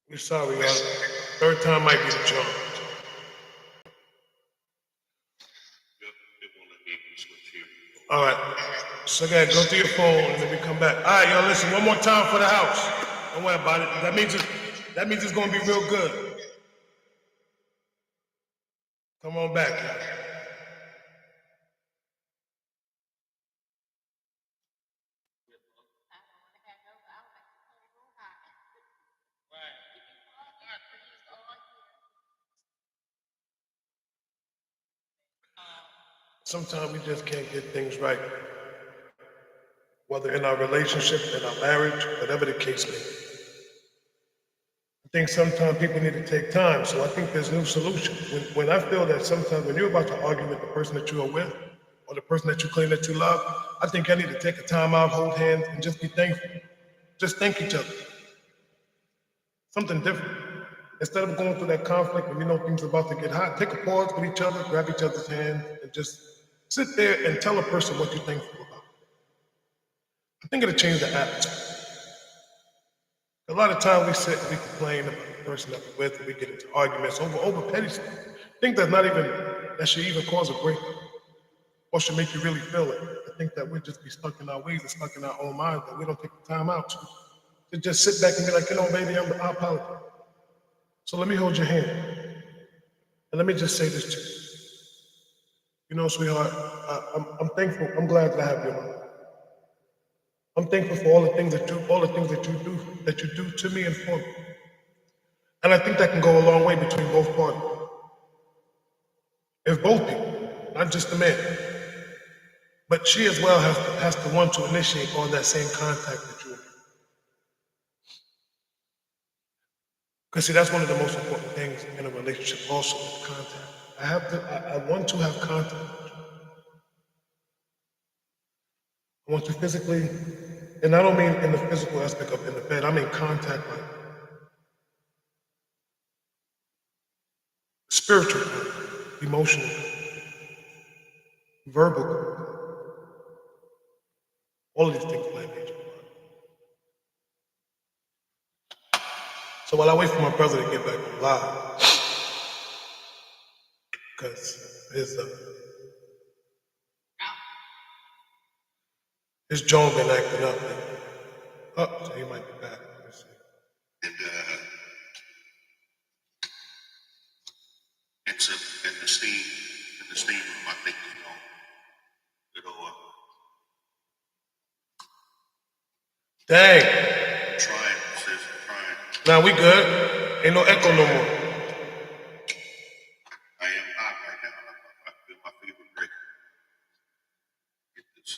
We're sorry, y'all. Third time might be the charm. All right. So go ahead, go through your phone and then we come back. All right, y'all, listen, one more time for the house. Don't worry about it. That means it's gonna be real good. Come on back, y'all. Sometimes we just can't get things right. Whether in our relationship, in our marriage, whatever the case may be. I think sometimes people need to take time, so I think there's new solutions. When I feel that sometimes when you're about to argue with the person that you are with, or the person that you claim that you love, I think I need to take a time out, hold hands, and just be thankful. Just thank each other. Something different. Instead of going through that conflict when you know things are about to get hot, take a pause with each other, grab each other's hand, and just sit there and tell a person what you're thankful about. I think it'll change the atmosphere. A lot of times we sit and we complain about the person that we're with, and we get into arguments over petty stuff. I think that should even cause a break, or should make you really feel it. I think that we just be stuck in our ways and stuck in our own minds, that we don't take the time out to just sit back and be like, baby, I apologize. So let me hold your hand, and let me just say this to you. Sweetheart, I'm thankful. I'm glad that I have your life. I'm thankful for all the things that you do to me and for me. And I think that can go a long way between both parties. If both people, not just the man, but she as well has to want to initiate all that same contact that you have. Because see, that's one of the most important things in a relationship also, is contact. I want to have contact. I want to physically, and I don't mean in the physical aspect of in the bed, I mean contact like spiritual, emotional, verbal, all of these things play a major part. So while I wait for my brother to get back on live, because his jaw been acting up. Oh, so he might be back. Let's see. And it's in the steam room, I think, Dang. Trying, sis, trying. Now we good. Ain't no echo no more. I am hot right now. I feel my fever break. Get this.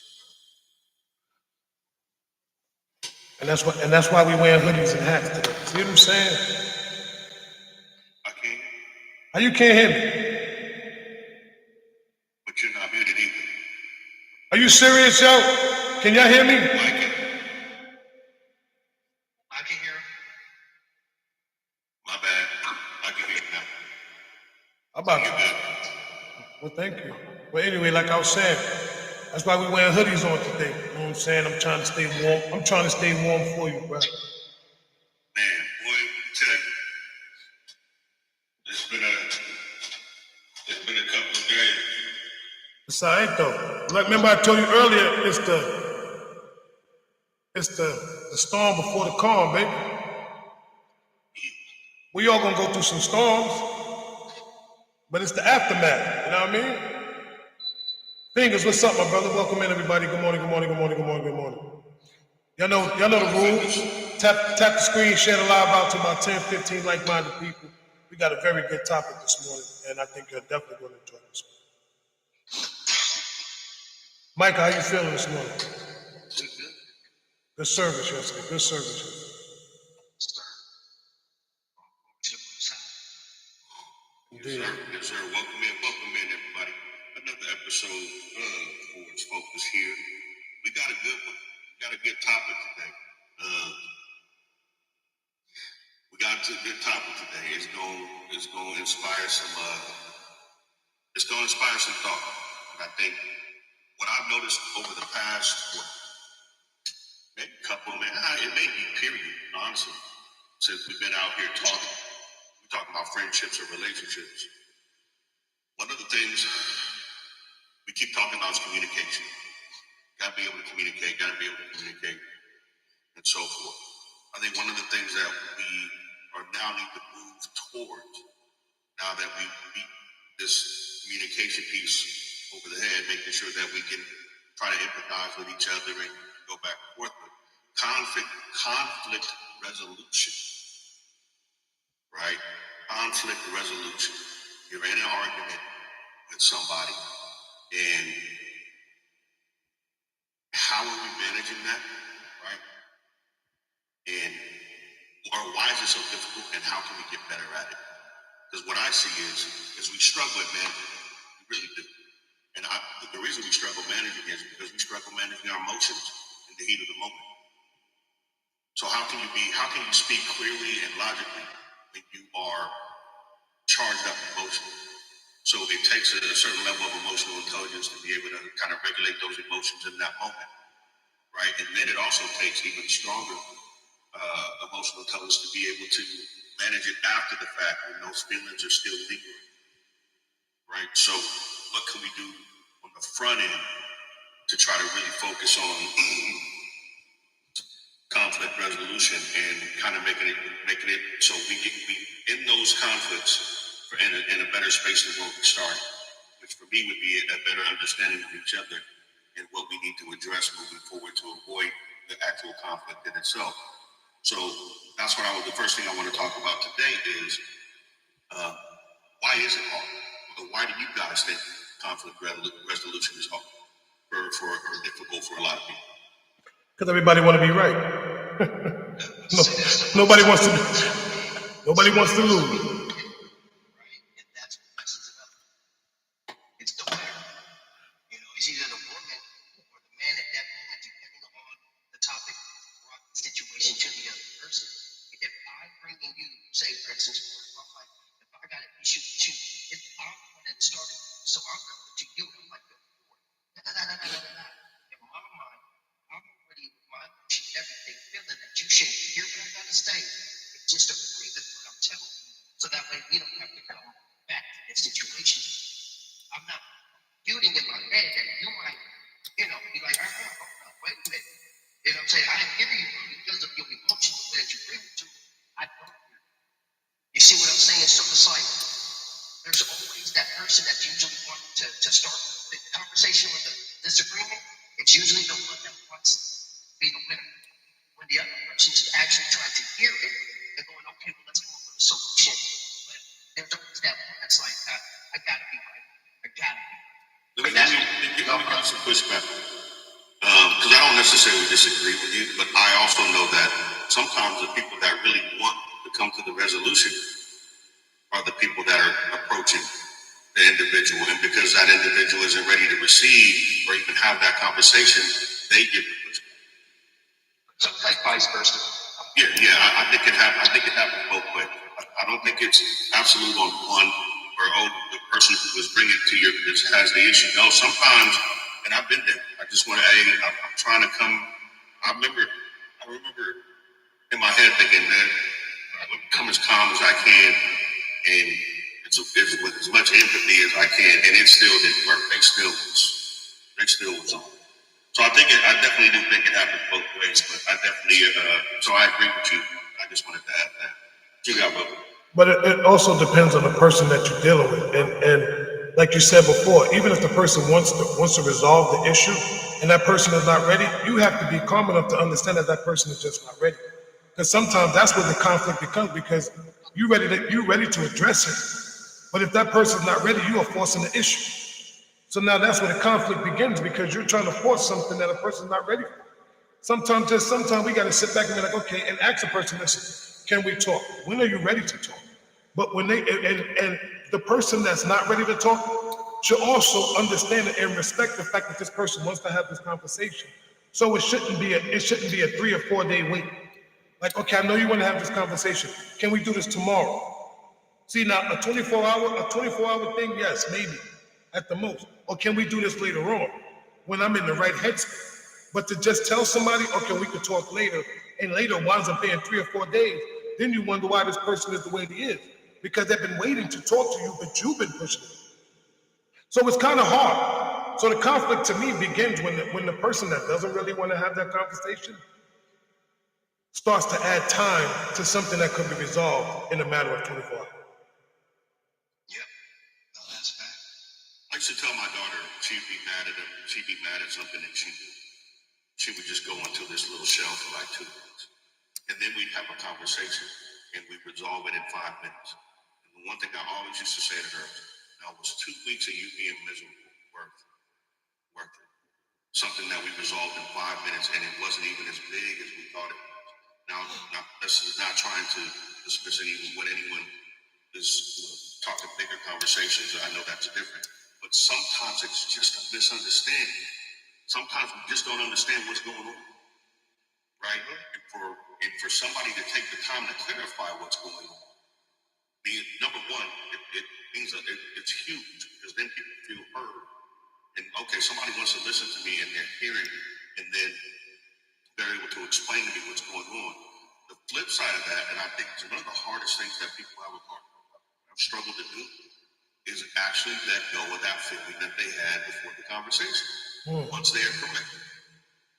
And that's why we wear hoodies and hats today. See what I'm saying? I can't. How you can't hear me? But you're not muted either. Are you serious, yo? Can y'all hear me? I can hear him. My bad. I can hear you now. How about you? Well, thank you. Well, anyway, like I was saying, that's why we wearing hoodies on today. You know what I'm saying? I'm trying to stay warm. I'm trying to stay warm for you, bro. Man, boy, tell you, it's been a couple of days. It's all right though. Like, remember I told you earlier, it's the storm before the calm, baby. We all gonna go through some storms, but it's the aftermath. You know what I mean? Fingers, what's up, my brother? Welcome in, everybody. Good morning, good morning, good morning, good morning, good morning. Y'all know the rules. Tap the screen, share the live out to about 10, 15 like-minded people. We got a very good topic this morning, and I think you're definitely going to enjoy this one. Micah, how you feeling this morning? Good service yesterday. Good service yesterday. Indeed. Yes, sir. Welcome in, everybody. Another episode of Forward Focus here. We got a good one. We got a good topic today. It's going to inspire some. It's going to inspire some thought. And I think what I've noticed over the past maybe couple, it may be period, honestly. since we've been out here talking, we're talking about friendships or relationships. One of the things we keep talking about is communication. Gotta be able to communicate, and so forth. I think one of the things that we are now need to move towards, now that we beat this communication piece over the head, making sure that we can try to empathize with each other and go back and forth with conflict resolution, right? Conflict resolution. You're in an argument with somebody, and how are we managing that, right? And or why is it so difficult, and how can we get better at it? Because what I see is we struggle at managing. We really do. And the reason we struggle managing is because we struggle managing our emotions in the heat of the moment. So how can you speak clearly and logically when you are charged up emotionally? So it takes a certain level of emotional intelligence to be able to kind of regulate those emotions in that moment, right? And then it also takes even stronger emotional intelligence to be able to manage it after the fact when those feelings are still lingering, right? So what can we do on the front end to try to really focus on conflict resolution and kind of making it so we in those conflicts in a better space than where we started, which for me would be a better understanding of each other and what we need to address moving forward to avoid the actual conflict in itself. So that's what the first thing I want to talk about today is why is it hard? Why do you guys think conflict resolution is hard or difficult for a lot of people? Because everybody want to be right. No, nobody wants to lose. It's the winner. It's either the woman or the man at that moment, depending on the topic or the situation to the other person. If I'm bringing you, say for instance, if I got an issue with you, if I'm the one that started, so I'm coming to you, and I'm like, in my mind, I'm already with my emotion, everything, feeling that you should hear what I gotta say, and just agree with what I'm telling you, so that way we don't have to come back to this situation. I'm not building in my head that you might, be like, wait a minute. You know what I'm saying? I didn't hear you because of your emotion, the way that you bring it to me. I don't hear you. You see what I'm saying? So it's like, there's always that person that's usually wanting to start the conversation with the disagreement. It's usually the one that wants to be the winner. When the other person is actually trying to hear it and going, okay, well, let's come up with a solution. But there's always that one that's like, I gotta be right. I gotta be right. Let me give you some pushback. Because I don't necessarily disagree with you, but I also know that sometimes the people that really want to come to the resolution are the people that are approaching the individual. And because that individual isn't ready to receive or even have that conversation, they give the pushback. So it's like vice versa. Yeah, I think it happens both ways. I don't think it's absolute on one or the person who was bringing it to you has the issue. No, sometimes, and I've been there. I just want to, I'm trying to come. I remember in my head thinking, man, I'm gonna come as calm as I can, and it's with as much empathy as I can, and it still didn't work. They still was on. So I definitely do think it happens both ways, but I definitely, so I agree with you. I just wanted to add that. You got both. But it also depends on the person that you're dealing with. And like you said before, even if the person wants to resolve the issue and that person is not ready, you have to be calm enough to understand that that person is just not ready. Because sometimes that's where the conflict becomes, because you're ready to address it. But if that person's not ready, you are forcing the issue. So now that's where the conflict begins, because you're trying to force something that a person's not ready for. Sometimes we got to sit back and be like, okay, and ask the person, listen, can we talk? When are you ready to talk? But when and the person that's not ready to talk should also understand and respect the fact that this person wants to have this conversation. So it shouldn't be a 3 or 4 day wait. Like, okay, I know you want to have this conversation. Can we do this tomorrow? See, now a 24 hour thing, yes, maybe at the most. Or can we do this later on when I'm in the right headspace? But to just tell somebody, okay, we could talk later, and later winds up being 3 or 4 days, then you wonder why this person is the way he is. Because they've been waiting to talk to you, but you've been pushing it. So it's kind of hard. So the conflict to me begins when the person that doesn't really want to have that conversation starts to add time to something that could be resolved in a matter of 24 hours. Yep. No, that's fact. I used to tell my daughter she'd be mad at him, she'd be mad at something, and she would just go into this little shell for like 2 minutes. And then we'd have a conversation and we'd resolve it in 5 minutes. And the one thing I always used to say to her, now was 2 weeks of you being miserable worth it. Something that we resolved in 5 minutes, and it wasn't even as big as we thought it was. Now this is not trying to dismiss what anyone is talking bigger conversations. I know that's different, but sometimes it's just a misunderstanding. Sometimes we just don't understand what's going on, right? And for somebody to take the time to clarify what's going on, number one, it means that it's huge, because then people feel heard. And okay, somebody wants to listen to me, and they're hearing me, and then they're able to explain to me what's going on. The flip side of that, and I think it's one of the hardest things that people have struggled to do, is actually let go of that feeling that they had before the conversation. Once they're corrected.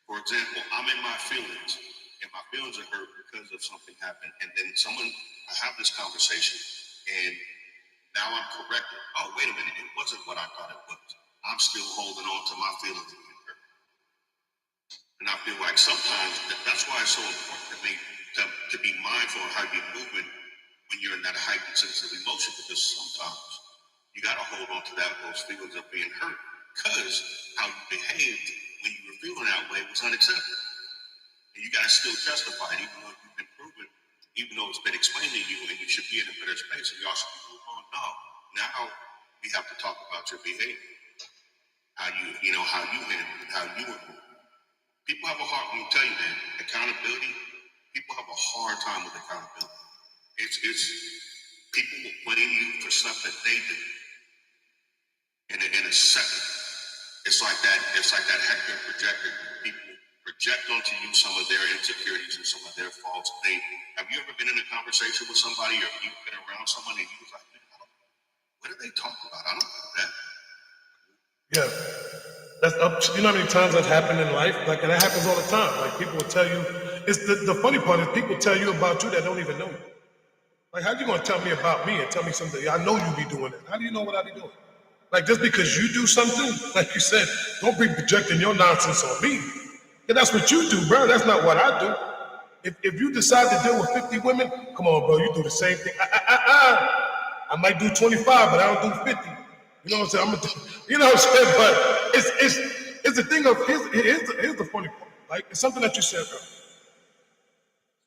For example, I'm in my feelings, and my feelings are hurt because of something happened, and then I have this conversation, and now I'm corrected. Oh, wait a minute, it wasn't what I thought it was. I'm still holding on to my feelings of being hurt. And I feel like sometimes that's why it's so important to me to be mindful of how you're moving when you're in that heightened sensitive emotion, because sometimes you got to hold on to those feelings of being hurt, because how you behaved when you were feeling that way was unacceptable. And you got to still justify it, even though you've been proven, even though it's been explained to you, and you should be in a better space, and y'all should be moving on. No, now we have to talk about your behavior, how you handle it, how you were moving. People have a hard, let me tell you, man, accountability, people have a hard time with accountability. It's people will blame you for stuff that they did. In a second, it's like that Hector projector. People project onto you some of their insecurities and some of their faults. Have you ever been in a conversation with somebody, or you've been around someone and you was like, what did they talk about? I don't know that. Yeah. That's up. You know how many times that's happened in life? Like, and that happens all the time. Like, people will tell you, it's the funny part is people tell you about you that don't even know you. Like, how you gonna tell me about me and tell me something? I know you be doing it. How do you know what I be doing? Like, just because you do something, like you said, don't be projecting your nonsense on me. And that's what you do, bro. That's not what I do. If you decide to deal with 50 women, come on, bro, you do the same thing. I might do 25, but I don't do 50. You know what I'm saying? You know what I'm saying? But it's the thing of, here's the funny part. Like, it's something that you said, bro.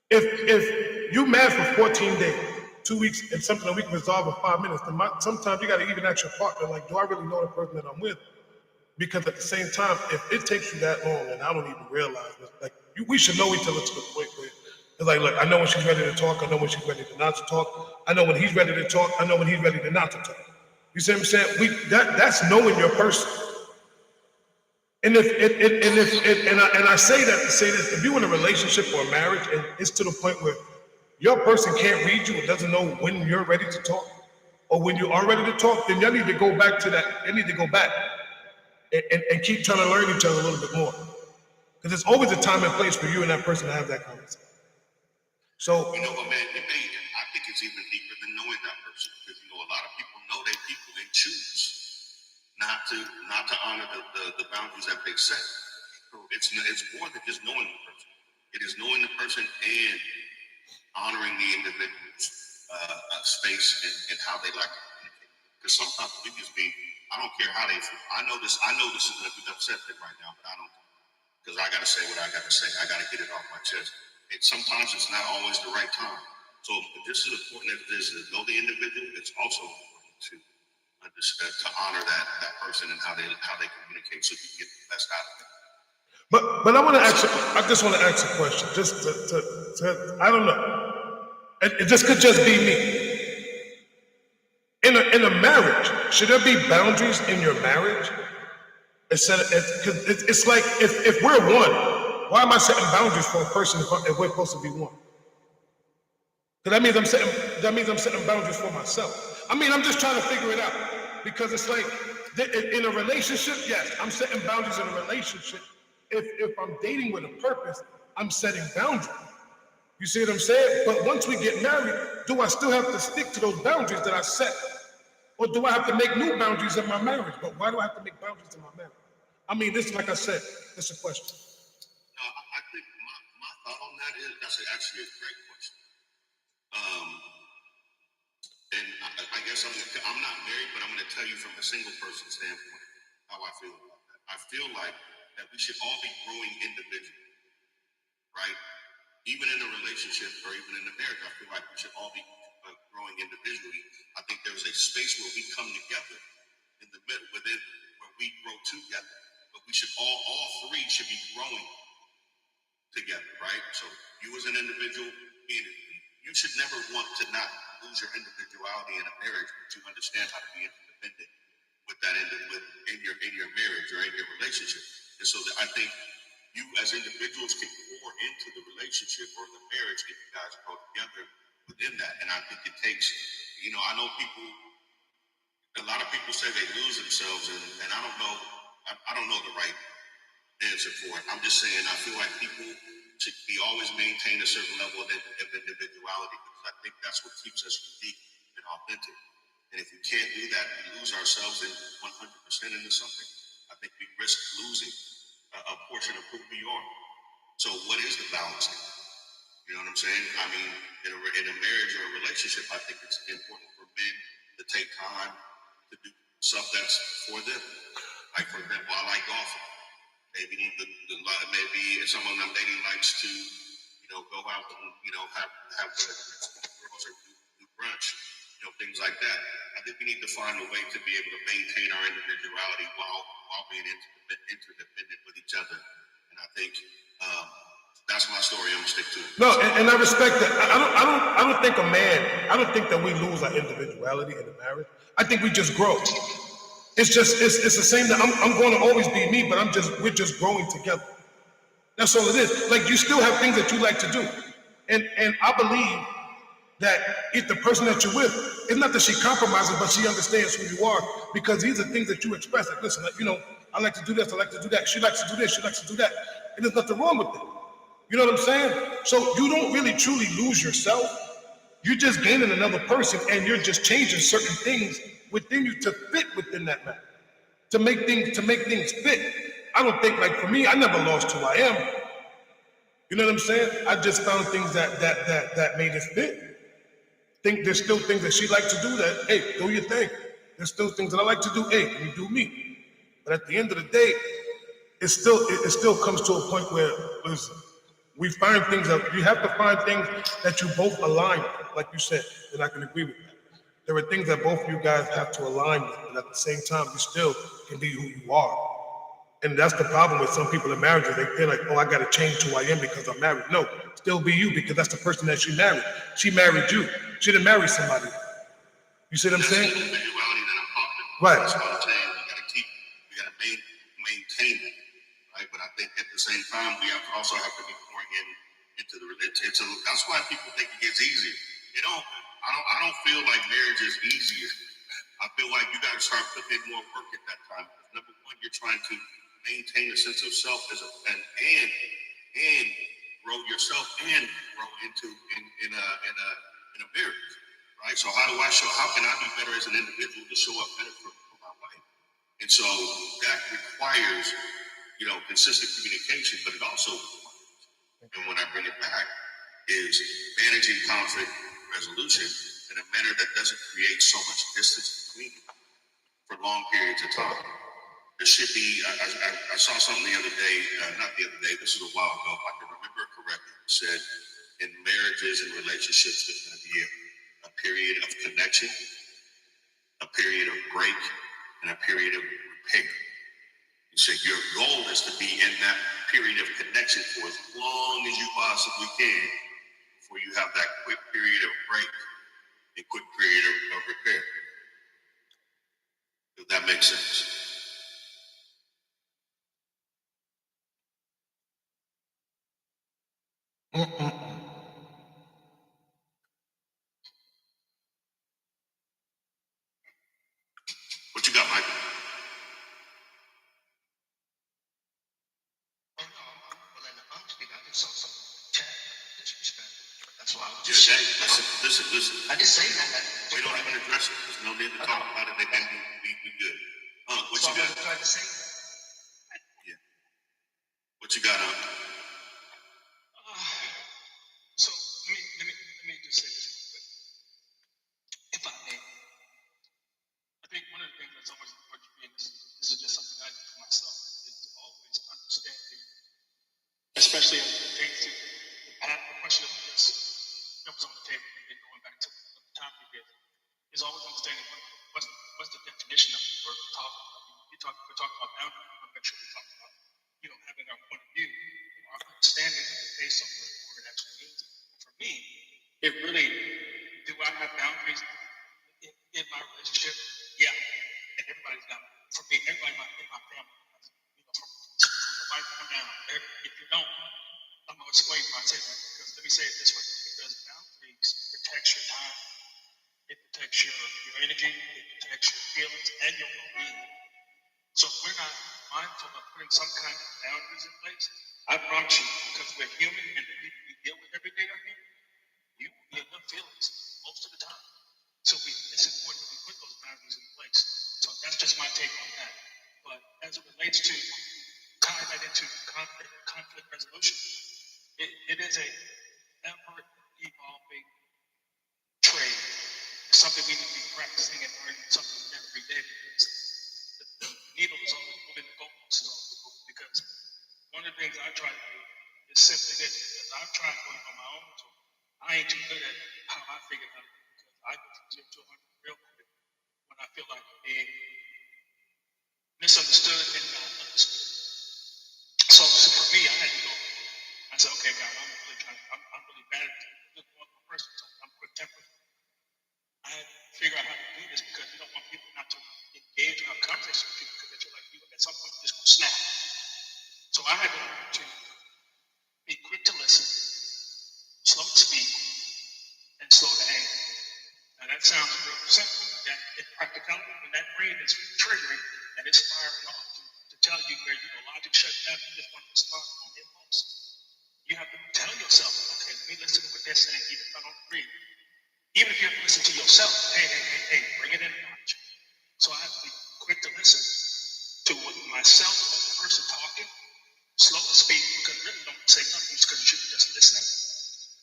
If you mad for 14 days, 2 weeks, and something that we can resolve in 5 minutes, then sometimes you got to even ask your partner, like, do I really know the person that I'm with? Because at the same time, if it takes you that long and I don't even realize it, like, we should know each other to the point where it's like, look, I know when she's ready to talk, I know when she's ready to not to talk, I know when he's ready to talk, I know when he's ready to not to talk. You see what I'm saying? That's knowing your person. And I say that to say this: if you're in a relationship or a marriage and it's to the point where your person can't read you and doesn't know when you're ready to talk or when you are ready to talk, then y'all need to go back to that. You need to go back and keep trying to learn each other a little bit more. Because there's always a time and place for you and that person to have that conversation. So, you know what, man, I think it's even deeper than knowing that person. Because, a lot of people know their people and choose not to honor the boundaries that they set. So it's more than just knowing the person. It is knowing the person and honoring the individual's space and how they like to communicate. Because sometimes we just be, I don't care how they feel. I know this is going to be upsetting right now, but I don't, because I got to say what I got to say. I got to get it off my chest. Sometimes it's not always the right time. So just as important as it is to know the individual, it's also important to understand, to honor that person and how they communicate, so you can get the best out of it. But I just want to ask a question. Just to I don't know. It just could just be me. In a marriage, should there be boundaries in your marriage? It's like if we're one, why am I setting boundaries for a person if we're supposed to be one? Because that means I'm setting boundaries for myself. I mean, I'm just trying to figure it out. Because it's like in a relationship, yes, I'm setting boundaries in a relationship. If I'm dating with a purpose, I'm setting boundaries. You see what I'm saying? But once we get married, do I still have to stick to those boundaries that I set? Or do I have to make new boundaries in my marriage? But why do I have to make boundaries in my marriage? I mean, this, like I said, it's a question. No, I think my thought on that is that's actually a great question. Um, and I guess I'm not married, but I'm going to tell you from a single person standpoint how I feel about that. I feel like that we should all be growing individually, right? Even in a relationship or even in a marriage, I feel like we should all be growing individually. I think there's a space where we come together in the middle, within where we grow together. But we should all three should be growing together, right? So you as an individual, me and you should never want to not lose your individuality in a marriage, but you understand how to be independent with that in your marriage or in your relationship. And so I think you as individuals can pour into the relationship or the marriage if you guys grow together within that. And I think it takes, I know a lot of people say they lose themselves, and I don't know, I don't know the right answer for it. I'm just saying I feel like people should be always maintain a certain level of individuality, because I think that's what keeps us unique and authentic. And if we can't do that, we lose ourselves in 100% into something. I think we risk losing a portion of who we are. So what is the balance? You know what I'm saying? I mean, in a marriage or a relationship, I think it's important for men to take time to do stuff that's for them. Like, for example, I like golfing. Maybe if someone I'm dating likes to, go out and, have girls or do brunch, things like that. I think we need to find a way to be able to maintain our individuality while being interdependent with each other. And I think that's my story. I'm gonna stick to it. No, and I respect that. I don't think I don't think that we lose our individuality in a marriage. I think we just grow. It's the same that I'm going to always be me, but we're just growing together. That's all it is. Like, you still have things that you like to do. And I believe that if the person that you're with, it's not that she compromises, but she understands who you are, because these are things that you express. Like, listen, I like to do this, I like to do that. She likes to do this, she likes to do that. And there's nothing wrong with it. You know what I'm saying? So you don't really truly lose yourself. You're just gaining another person, and you're just changing certain things within you to fit within that man, to make things fit. I don't think, like, for me, I never lost who I am. You know what I'm saying? I just found things that made us fit. Think there's still things that she likes to do that, hey, do your thing. There's still things that I like to do, hey, you do me. But at the end of the day, it still comes to a point where, listen, we find things that you have to find things that you both align with, like you said, and I can agree with that. There are things that both of you guys have to align with, but at the same time, you still can be who you are. And that's the problem with some people in marriages. They feel like, oh, I got to change who I am because I'm married. No, still be you, because that's the person that she married. She married you. She didn't marry somebody. You see what I'm saying? That's the individuality that I'm talking about. Right. That's what I'm saying. We got to maintain it, right? But I think at the same time, we also have to be pouring into the relationship. That's why people think it gets easier. I don't feel like marriage is easier. I feel like you got to start putting in more work at that time. Number one, you're trying to maintain a sense of self and grow yourself and grow in a marriage, right? So how can I be better as an individual to show up better for my wife? And so that requires, consistent communication, but it also, and when I bring it back, is managing conflict resolution in a manner that doesn't create so much distance between you for long periods of time. There should be, I saw something the other day, not the other day, this was a while ago, if I can remember it correctly, it said in marriages and relationships, there's going to be a period of connection, a period of break, and a period of repair. You said your goal is to be in that period of connection for as long as you possibly can before you have that quick period of break and quick period of repair. If that makes sense. Just listen. I just say that. We don't even address it. There's no need to talk about it. Then we good. What So you got? I'm trying to say. Yeah. What you got, So let me just say this real quick, if I may. I think one of the things that's always important for me, and this is just something I do for myself, is always understanding, especially as it pertains to the question that was on the table and going back to what the topic is always understanding what's the definition of the word we're talking about. We're talking about boundaries. We want to make sure we talk about, having our point of view, our understanding of it based on what the word actually means. And for me, it really, do I have boundaries in my relationship? Yeah. And everybody's got, for me, everybody in my family, from the wife on down. If you don't, I'm going to explain why I say that. Because let me say it this way. Because boundaries protects your time, it protects your energy, it protects your feelings and your well-being. So if we're not mindful of putting some kind of boundaries in place, I promise you, because we're human and the people we deal with every day are human, you will be in your feelings most of the time. So it's important that we put those boundaries in place. So that's just my take on that. But as it relates to tying that into conflict resolution, it is a ever evolving trade. It's something we need to be practicing and learning something every day, because the needle is always moving, the goalpost is always moving. Because one of the things I try to do is simply this, because I've tried going on my own, so I ain't too good at how I figure it out. Because I go from 0 to 100 real quick when I feel like I'm being misunderstood and not understood. So for me, I had to go. I said, okay, God, I'm really bad at this. One person, so I'm quick tempered. I had to figure out how to do this, because you don't want people not to engage or have conversations with people, because they feel like you at some point you're just gonna snap. So I had to learn to be quick to listen, slow to speak, and slow to anger. Now that sounds real simple, but that in practicality, when that brain is triggering and it's firing off to tell you where logic shut down, you just want to respond on impulse. You have to tell yourself, okay, let me listen to what they're saying, even if I don't agree. Even if you have to listen to yourself, hey, bring it in a notch. So I have to be quick to listen to what myself or the person talking, slow to speak, because really don't say nothing, because you should be just listening,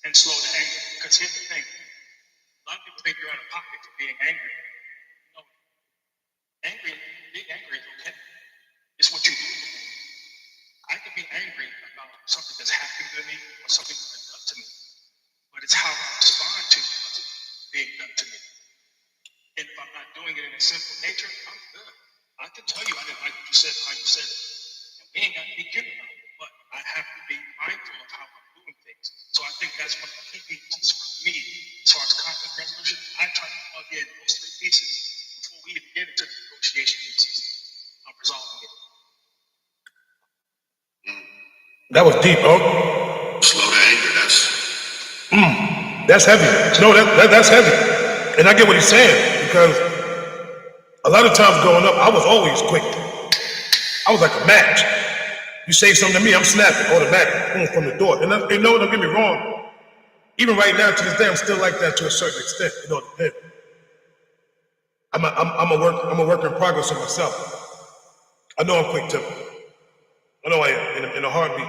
and slow to anger. Because here's the thing, a lot of people think you're out of pocket for being angry. No, being angry is okay. It's what you do. I can be angry about something that's happened to me or something that's been done to me, but it's how I respond to what's being done to me. And if I'm not doing it in a simple nature, I'm good. I can tell you I didn't like what you said, how you said it. And we ain't got to be cute about it, but I have to be mindful of how I'm doing things. So I think that's one of the key pieces for me as far as conflict resolution. I try to plug in those 3 pieces before we even get into the negotiation pieces of resolving it. That was deep, bro. Slow to anger. That's heavy. No, that's heavy. And I get what he's saying, because a lot of times growing up, I was always quick. I was like a match. You say something to me, I'm snapping automatic, boom, from the door. And no, don't get me wrong. Even right now, to this day, I'm still like that to a certain extent. It depends. I'm a work in progress of myself. I know I'm quick tempered. I know I am in a heartbeat,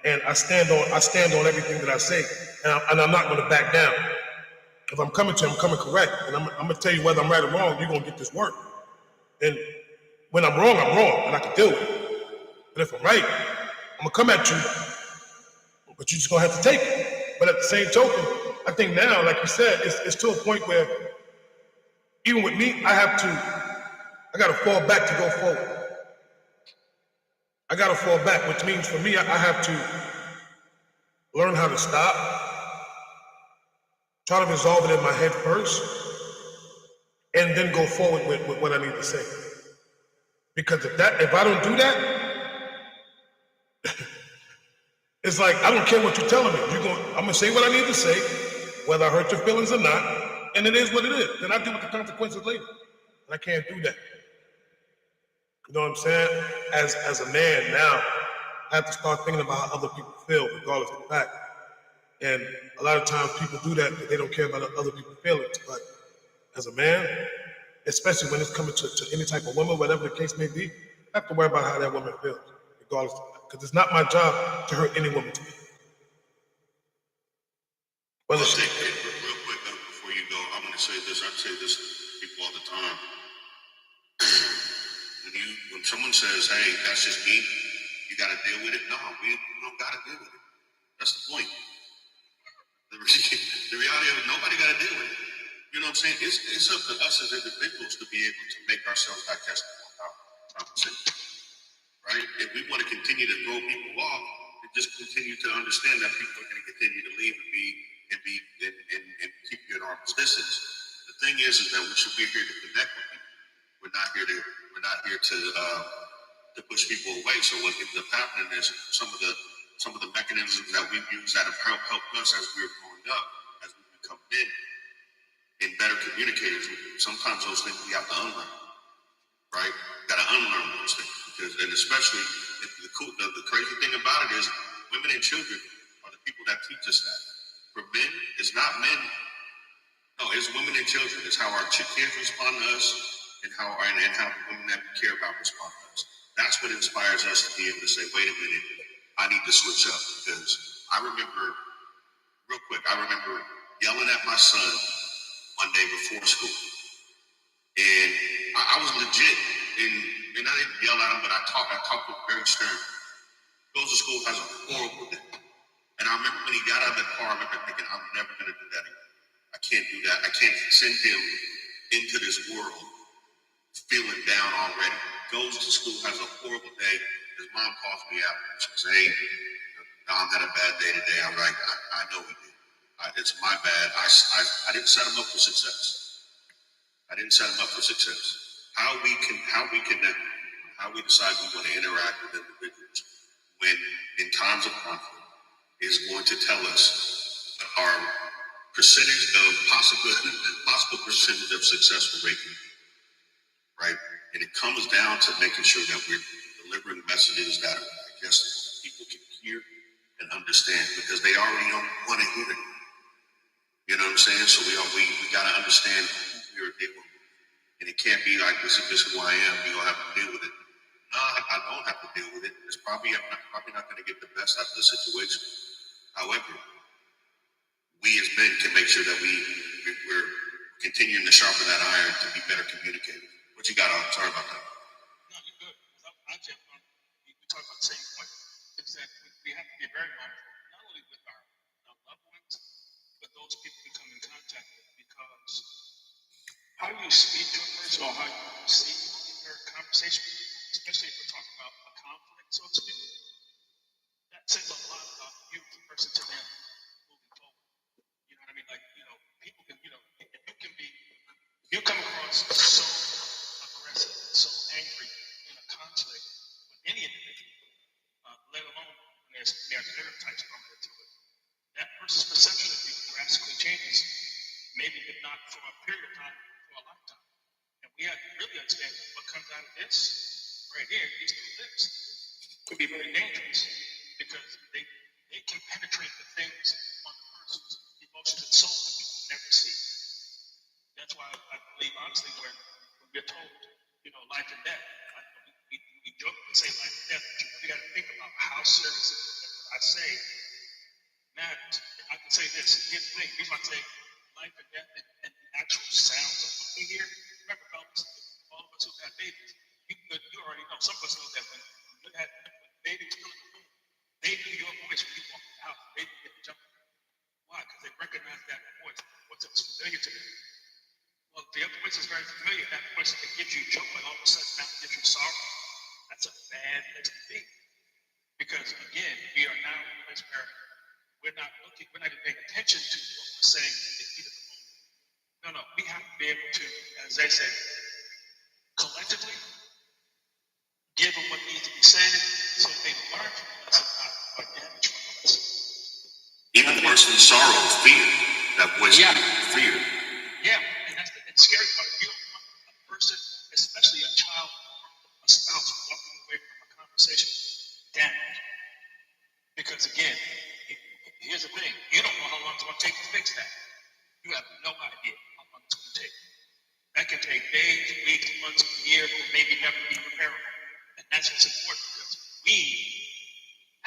and I stand on everything that I say, and I'm not going to back down. If I'm coming to you, I'm coming correct, and I'm going to tell you whether I'm right or wrong. You're going to get this work. And when I'm wrong, and I can deal with it. But if I'm right, I'm going to come at you, but you're just going to have to take it. But at the same token, I think now, like you said, it's to a point where even with me, I got to fall back to go forward. I got to fall back, which means for me, I have to learn how to stop, try to resolve it in my head first, and then go forward with what I need to say. Because if I don't do that, it's like, I don't care what you're telling me. I'm going to say what I need to say, whether I hurt your feelings or not, and it is what it is. Then I deal with the consequences later. And I can't do that. You know what I'm saying? As a man now, I have to start thinking about how other people feel, regardless of the fact. And a lot of times people do that, but they don't care about other people's feelings. But as a man, especially when it's coming to any type of woman, whatever the case may be, I have to worry about how that woman feels, regardless. Because it's not my job to hurt any woman to me. Well, Whether she, real quick before you go, I'm going to say this. I say this to people all the time. When someone says, "Hey, that's just me," you got to deal with it. No, we don't got to deal with it. That's the point. The reality of it, nobody got to deal with it. You know what I'm saying? It's up to us as individuals to be able to make ourselves digestible without conversation, right? If we want to continue to throw people off, and just continue to understand that people are going to continue to leave and keep you at arm's distance. The thing is that we should be here to connect with people. We're not here to push people away. So what ends up happening is some of the mechanisms that we've used that have helped us as we were growing up, as we become men and better communicators. Sometimes those things we have to unlearn, right? Got to unlearn those things because, and especially the crazy thing about it is, women and children are the people that teach us that. For men, it's not men. No, it's women and children. It's how our kids respond to us and how the women that we care about respond to us. That's what inspires us to be able to say, wait a minute, I need to switch up. Because I remember, real quick, yelling at my son one day before school. And I was legit, and I didn't yell at him, but I talked to him very stern. Goes to school, has a horrible day. And I remember when he got out of the car, I remember thinking, I'm never going to do that again. I can't do that. I can't send him into this world feeling down already. Goes to school, has a horrible day. His mom calls me after. She says, "Hey, Dom had a bad day today." I'm like, I know he did. It's my bad. I didn't set him up for success. I didn't set him up for success. How we connect, how we decide we want to interact with individuals when in times of conflict is going to tell us our percentage of possible percentage of successful rating, right? And it comes down to making sure that we're delivering messages that are digestible, people can hear and understand, because they already don't want to hear it. You know what I'm saying? So we got to understand who we're dealing with, and it can't be like, this is just who I am. You don't have to deal with it. No, I don't have to deal with it. It's probably not going to get the best out of the situation. However, we as men can make sure that we're continuing to sharpen that iron to be better communicators. What you got on? Sorry about that. No, you're good. I just we talk about the same point. It's that we have to be very mindful, not only with our loved ones, but those people we come in contact with, because how you speak to a person or how you see their conversation, especially if we're talking about a conflict, so to speak, that says a lot about you, the person, to them moving forward. You know what I mean? Like, people can, if you come across so aggressive, so angry in a conflict with any individual, let alone when there's stereotypes coming into it, that person's perception of you drastically changes, maybe if not for a period of time, for a lifetime. And we have to really understand what comes out of this right here, these two lips, could be very dangerous, because they can penetrate the things on the person's emotions and soul that people never see. That's why I believe, honestly, when we're told, life and death, we joke and say life and death, but you really got to think about how serious it is. What I say matters. I can say this. Here's the thing. Here's what I say: life and death and the actual sounds of what we hear. Remember, fellas, all of us who've had babies, you already know. Some of us know that when babies were still in the womb, they knew your voice when you walked in the house. They didn't get to jump. Why? Because they recognized that voice. What's familiar to them. Well, the other voice is very familiar. That voice that gives you joy, all of a sudden that gives you sorrow. That's a bad place to be. Because again, we are now in a place where we're not even paying attention to what we're saying in the heat of the moment. No, we have to be able to, as they say, collectively give them what needs to be said so they learn from us and not what damage from us. Even worse than sorrow, fear. That voice, Yeah. fear. Yeah, and that's the scary part. You don't want a person, especially a child or a spouse, walking away from a conversation damaged. Because again, here's here's the thing: you don't know how long it's going to take to fix that. You have no idea how long it's going to take. That can take days, weeks, months, years, or maybe never be repairable. And that's what's important because we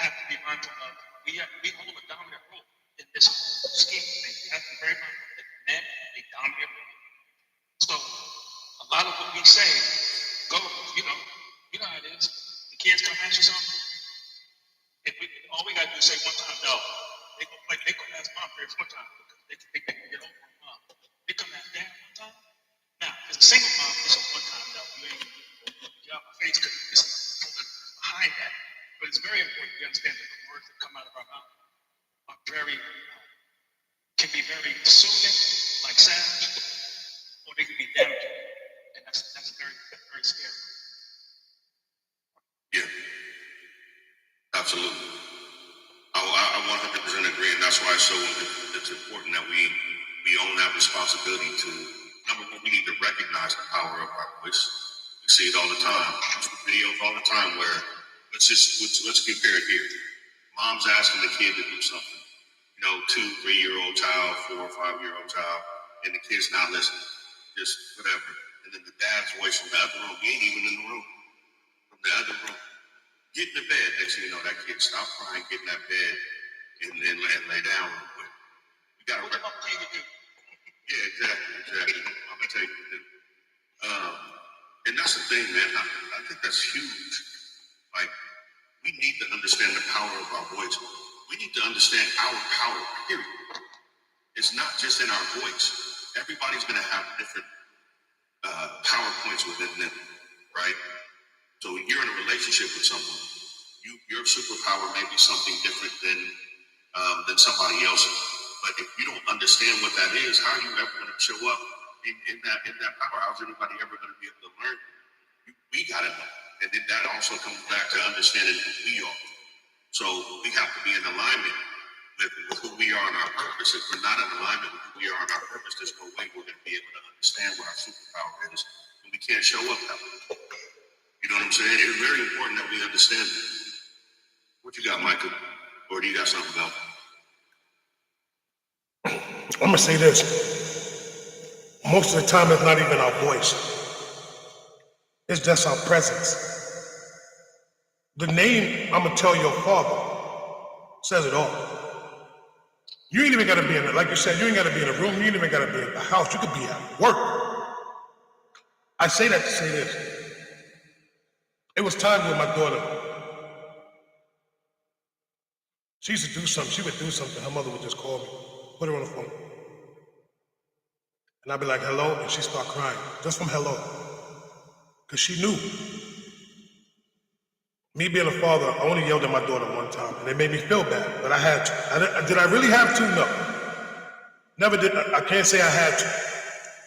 have to be mindful of. We hold a dominant role in this whole scheme of things. We have to be very mindful that men have a dominant role. So a lot of what we say goes, you know how it is. The kids come ask you something. All we gotta do is say one time no. They go ask mom for one time because they can get over on mom. They come ask dad one time. Now, as a single mom, it's a one time no. You ain't get out my face because it's behind that. But it's very important to understand that the words that come out of our mouth are can be very soothing, like salve, or they can be damaging. And that's very, very scary. Yeah, absolutely. I 100% agree, and that's why it's important that we own that responsibility to, number one, we need to recognize the power of our voice. We see it all the time. There's videos all the time where let's compare it here. Mom's asking the kid to do something. 2, 3-year-old child, 4 or 5-year-old child, and the kid's not listening. Just whatever. And then the dad's voice from the other room, he ain't even in the room. From the other room. Get in the bed. Next thing you know, that kid stop crying, get in that bed, and lay down real quick. You gotta What you do? Yeah, exactly. I'm gonna tell you what to do. And that's the thing, man. I think that's huge. Like, we need to understand the power of our voice. We need to understand our power, period. It's not just in our voice. Everybody's going to have different power points within them, right? So when you're in a relationship with someone, your superpower may be something different than somebody else's. But if you don't understand what that is, how are you ever going to show up in that power? How's anybody ever going to be able to learn? We got to know. And then that also comes back to understanding who we are. So we have to be in alignment with who we are and our purpose. If we're not in alignment with who we are and our purpose, there's no way we're going to be able to understand what our superpower is. And we can't show up that way. You know what I'm saying? It's very important that we understand that. What you got, Michael? Or do you got something else? I'm gonna say this. Most of the time, it's not even our voice. It's just our presence. The name I'm gonna tell your father says it all. You ain't even gotta be in it. Like you said, you ain't gotta be in a room. You ain't even gotta be in the house. You could be at work. I say that to say this. It was times with my daughter. She used to do something. She would do something. Her mother would just call me, put her on the phone. And I'd be like, hello, and she'd start crying, just from hello. Because she knew. Me being a father, I only yelled at my daughter one time, and it made me feel bad, but I had to. Did I really have to? No. Never did. I can't say I had to.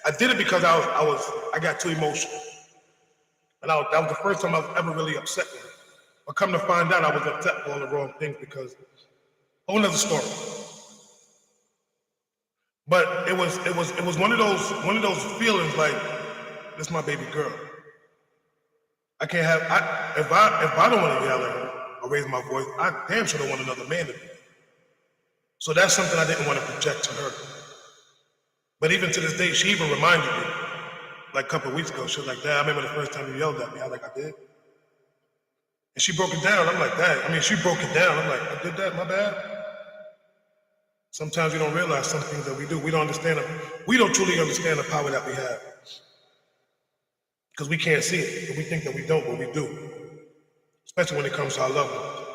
I did it because I got too emotional. And that was the first time I was ever really upset with her. But come to find out, I was upset for all the wrong things because, whole nother story. But it was one of those feelings like, this is my baby girl. I can't have, if I don't want to yell at her or raise my voice, I damn sure don't want another man to do it. So that's something I didn't want to project to her. But even to this day, she even reminded me, like a couple of weeks ago, she was like, Dad, I remember the first time you yelled at me. I was like, I did? And she broke it down. I'm like, Dad, she broke it down. I'm like, I did that, my bad? Sometimes we don't realize some things that we do. We don't truly understand the power that we have. Because we can't see it, but we think that we don't, but we do. Especially when it comes to our loved ones.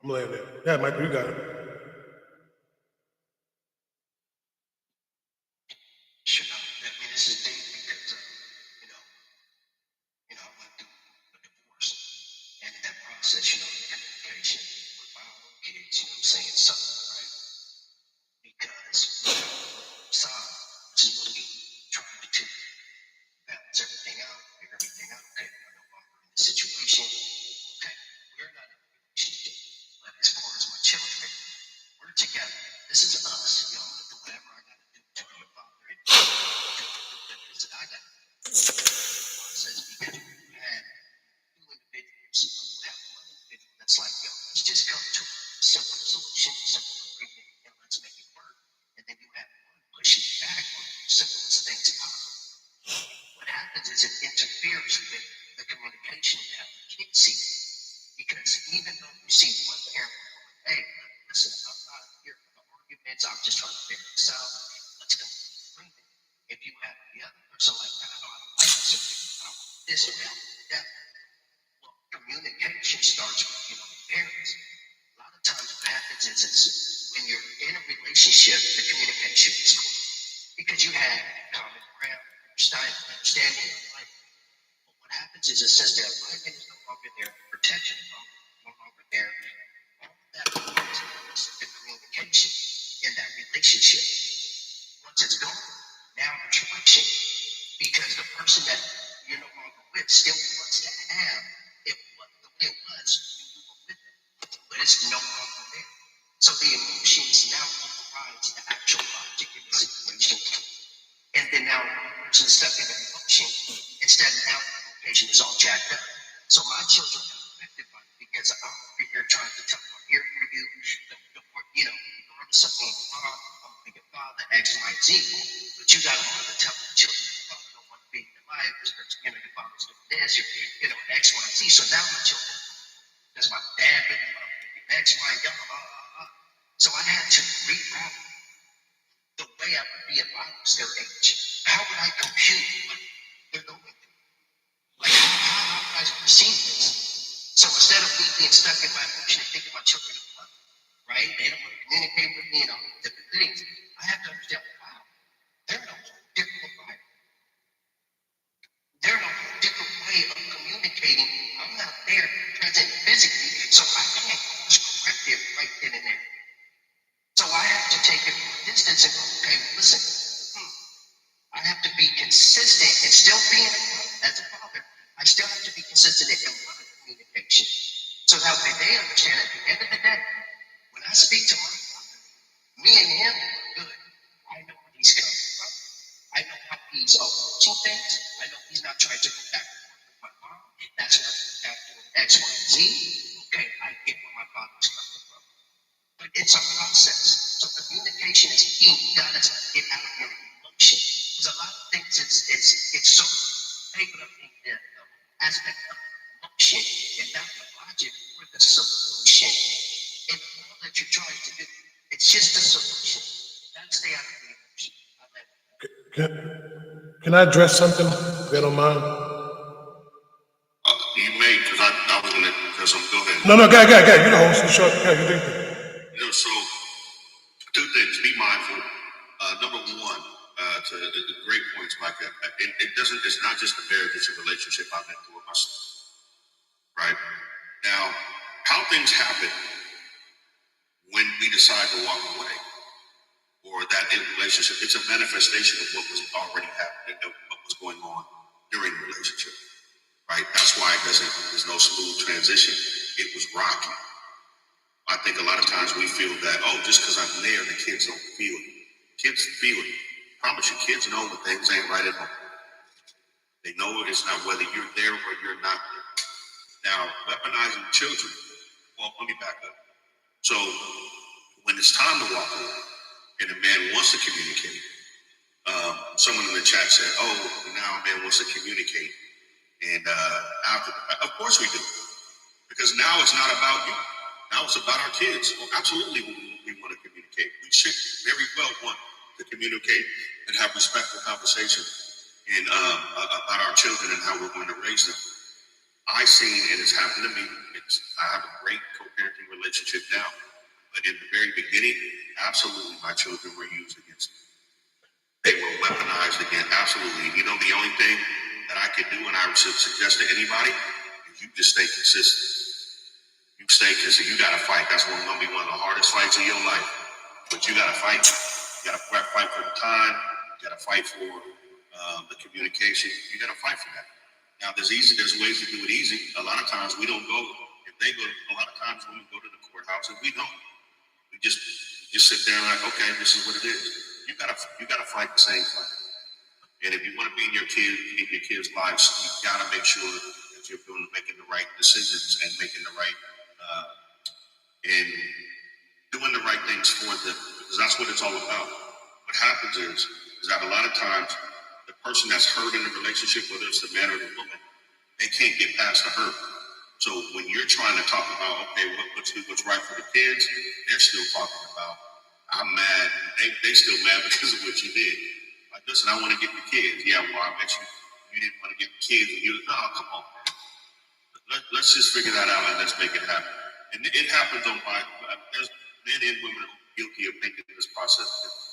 I'm laying there. Yeah, Michael, you got it. Sure. This is deep because, I went through a divorce. And in that process, the communication with my own kids, saying something, right? Because side is looking, trying to balance everything out, figure everything out. Okay, we're no longer in this situation. Okay, we're not in a relationship. But as far as my children, we're together. This is us. I'm gonna do whatever I gotta do to your father and do the things that I gotta do. Process because you have two individuals, you have one individual that's like, let's just come to a simple solution. happens is when you're in a relationship, the communication is cool because you had common ground, understanding of life. But what happens is since the alignment is no longer there, protection is no longer there, all of that is the communication in that relationship. Once it's gone, now there's friction because the person that you're no longer with still wants to have it the way it was when you were with them, but it's no longer there. So the emotions now overrides the actual logic in the situation, and then now one person is stuck in an emotion instead of now the communication is all jacked up. So my children are affected by it because I'm over here trying to tell them I'm here for you, regardless of being a mom, I'm gonna be a father, X, Y, Z. But you got a mother telling the children your father don't want to be in your life because your father's doing this, X, Y, Z. So now my children, because my dad didn't love me, X, Y, So I had to reroute the way I would be if I was their age. How would I compute what they're going through? Like, how would I perceive this? So instead of me being stuck in my emotion and thinking my children are love, right? They don't want to communicate with me and all these different things. I have to understand, wow, they're in a whole different environment. They're in a whole different way of communicating. I'm not there present physically, so I can't cause corrective right then and there. So I have to take it from a distance and go, okay, listen, I have to be consistent and still being as a father. I still have to be consistent in my communication. So that way they understand at the end of the day, when I speak to my father, me and him are good. I know where he's coming from. I know how he's approaching things. I know he's not trying to go back and forth with my mom. That's why he's back doing X, Y, Z. Okay, I get where my father's coming from. But it's a process. So communication is key. You gotta get out of your emotion. Because a lot of things it's so taken up in the aspect of emotion and not the logic or the solution. And all that you're trying to do, it's just a solution. Gotta stay out of the emotion. Can I address something, if you don't mind? You may, because I was gonna, because I'm go ahead. No, go ahead. You the host. You sure? Yeah, you think that. So two things. Be mindful. Number one, to the great points, Micah. It doesn't. It's not just a marriage; it's a relationship I've been through with myself. Right now, how things happen when we decide to walk away, or that in relationship, it's a manifestation of what was already happening, of what was going on during the relationship. Right. That's why there's no smooth transition. It was rocky. I think a lot of times we feel that, just because I'm there, the kids don't feel it. Kids feel it. I promise you, kids know when things ain't right at home. They know it's not whether you're there or you're not there. Now, weaponizing children, well, let me back up. So, when it's time to walk away and a man wants to communicate, someone in the chat said, now a man wants to communicate. And of course we do. Because now it's not about you. Now it's about our kids. Well, absolutely we want to communicate. We should very well want to communicate and have respectful conversation and about our children and how we're going to raise them. I seen, and it's happened to me, I have a great co-parenting relationship now. But in the very beginning, absolutely my children were used against me. They were weaponized again, absolutely. You know, the only thing that I could do, and I would suggest to anybody, is you just stay consistent. You stay consistent. You got to fight. That's going to be one of the hardest fights of your life. But you got to fight. You got to fight for the time. You got to fight for the communication. You got to fight for that. Now, there's ways to do it easy. A lot of times we don't go. If they go, a lot of times when we go to the courthouse, and we don't. We just sit there and like, okay, this is what it is. You gotta fight the same fight. And if you want to be in your kids' lives, you gotta make sure that you're making the right decisions and making the right and doing the right things for them, because that's what it's all about. What happens is that a lot of times the person that's hurt in the relationship, whether it's the man or the woman, they can't get past the hurt. So when you're trying to talk about, okay, what's right for the kids, they're still talking about, I'm mad. They still mad because of what you did. Like, listen, I want to get the kids. Yeah, well, I bet you didn't want to get the kids. And come on, man. Let's just figure that out and let's make it happen. And it happens on my, men and women are guilty of making this process difficult.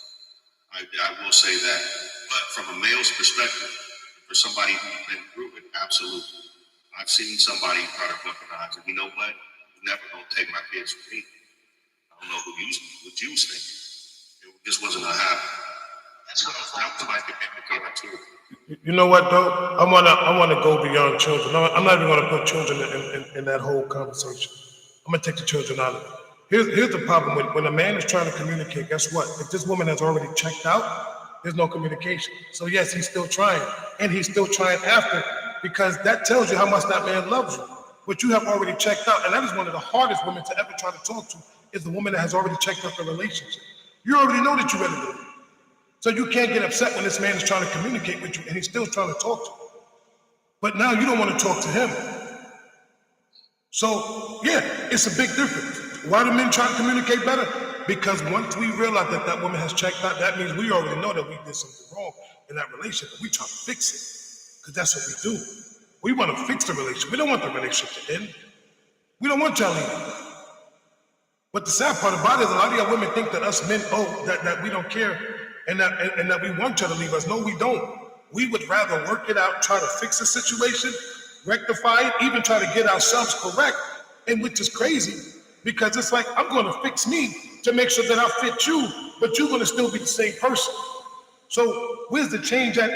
I will say that. But from a male's perspective, for somebody who's been through it, absolutely. I've seen somebody try to weaponize, and you know what? You're never gonna take my kids from me. I don't know what you think. It just wasn't gonna happen. That's what I'm That was like the indicator too. You know what though? I wanna go beyond children. I'm not even gonna put children in that whole conversation. I'm gonna take the children out of it. Here's the problem when a man is trying to communicate. Guess what? If this woman has already checked out, there's no communication. So yes, he's still trying, and he's still trying after, because that tells you how much that man loves you. But you have already checked out, and that is one of the hardest women to ever try to talk to. Is the woman that has already checked out the relationship. You already know that you're ready to leave. So you can't get upset when this man is trying to communicate with you and he's still trying to talk to you. But now you don't want to talk to him. So yeah, it's a big difference. Why do men try to communicate better? Because once we realize that that woman has checked out, that means we already know that we did something wrong in that relationship. We try to fix it because that's what we do. We want to fix the relationship. We don't want the relationship to end. We don't want y'all leaving. But the sad part about it is a lot of y'all women think that us men, that we don't care and that we want y'all to leave us. No, we don't. We would rather work it out, try to fix the situation, rectify it, even try to get ourselves correct, and which is crazy because it's like I'm going to fix me to make sure that I fit you, but you're going to still be the same person. So where's the change at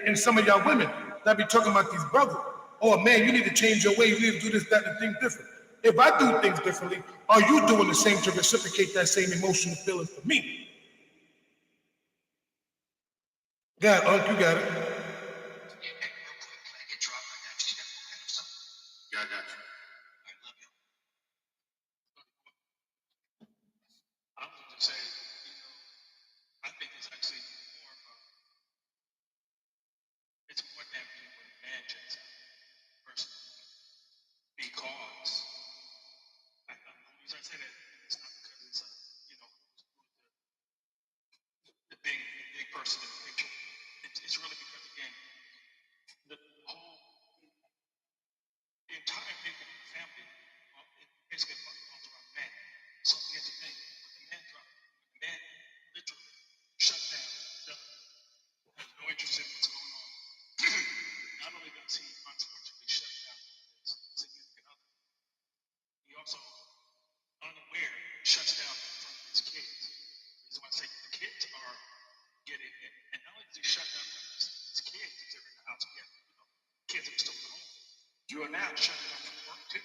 in some of y'all women that be talking about these brothers? Oh man, you need to change your way. You need to do this, that, and things different. If I do things differently, are you doing the same to reciprocate that same emotional feeling for me? Got it, Unc, you got it. Hey, real quick, when I get dropped, I got you. Yeah, I got you. I love you. I was going to say, I think it's actually more of a, it's more damaging when a man checks out personally. Because, the reason I say that, it's not because it's, the big person in the picture. It's really because, again, the whole, the entire makeup of the family, it basically revolves around men. So here's the thing, when the man literally shut down, has no interest in what's going on, not only does he unfortunately shut down his significant other, he also, unaware, shuts down in front of his kids. That's why I say the kids are getting it. And not only does he shut down in front of his kids, if they're in the house together, kids are still at home, you are now shutting down from work too.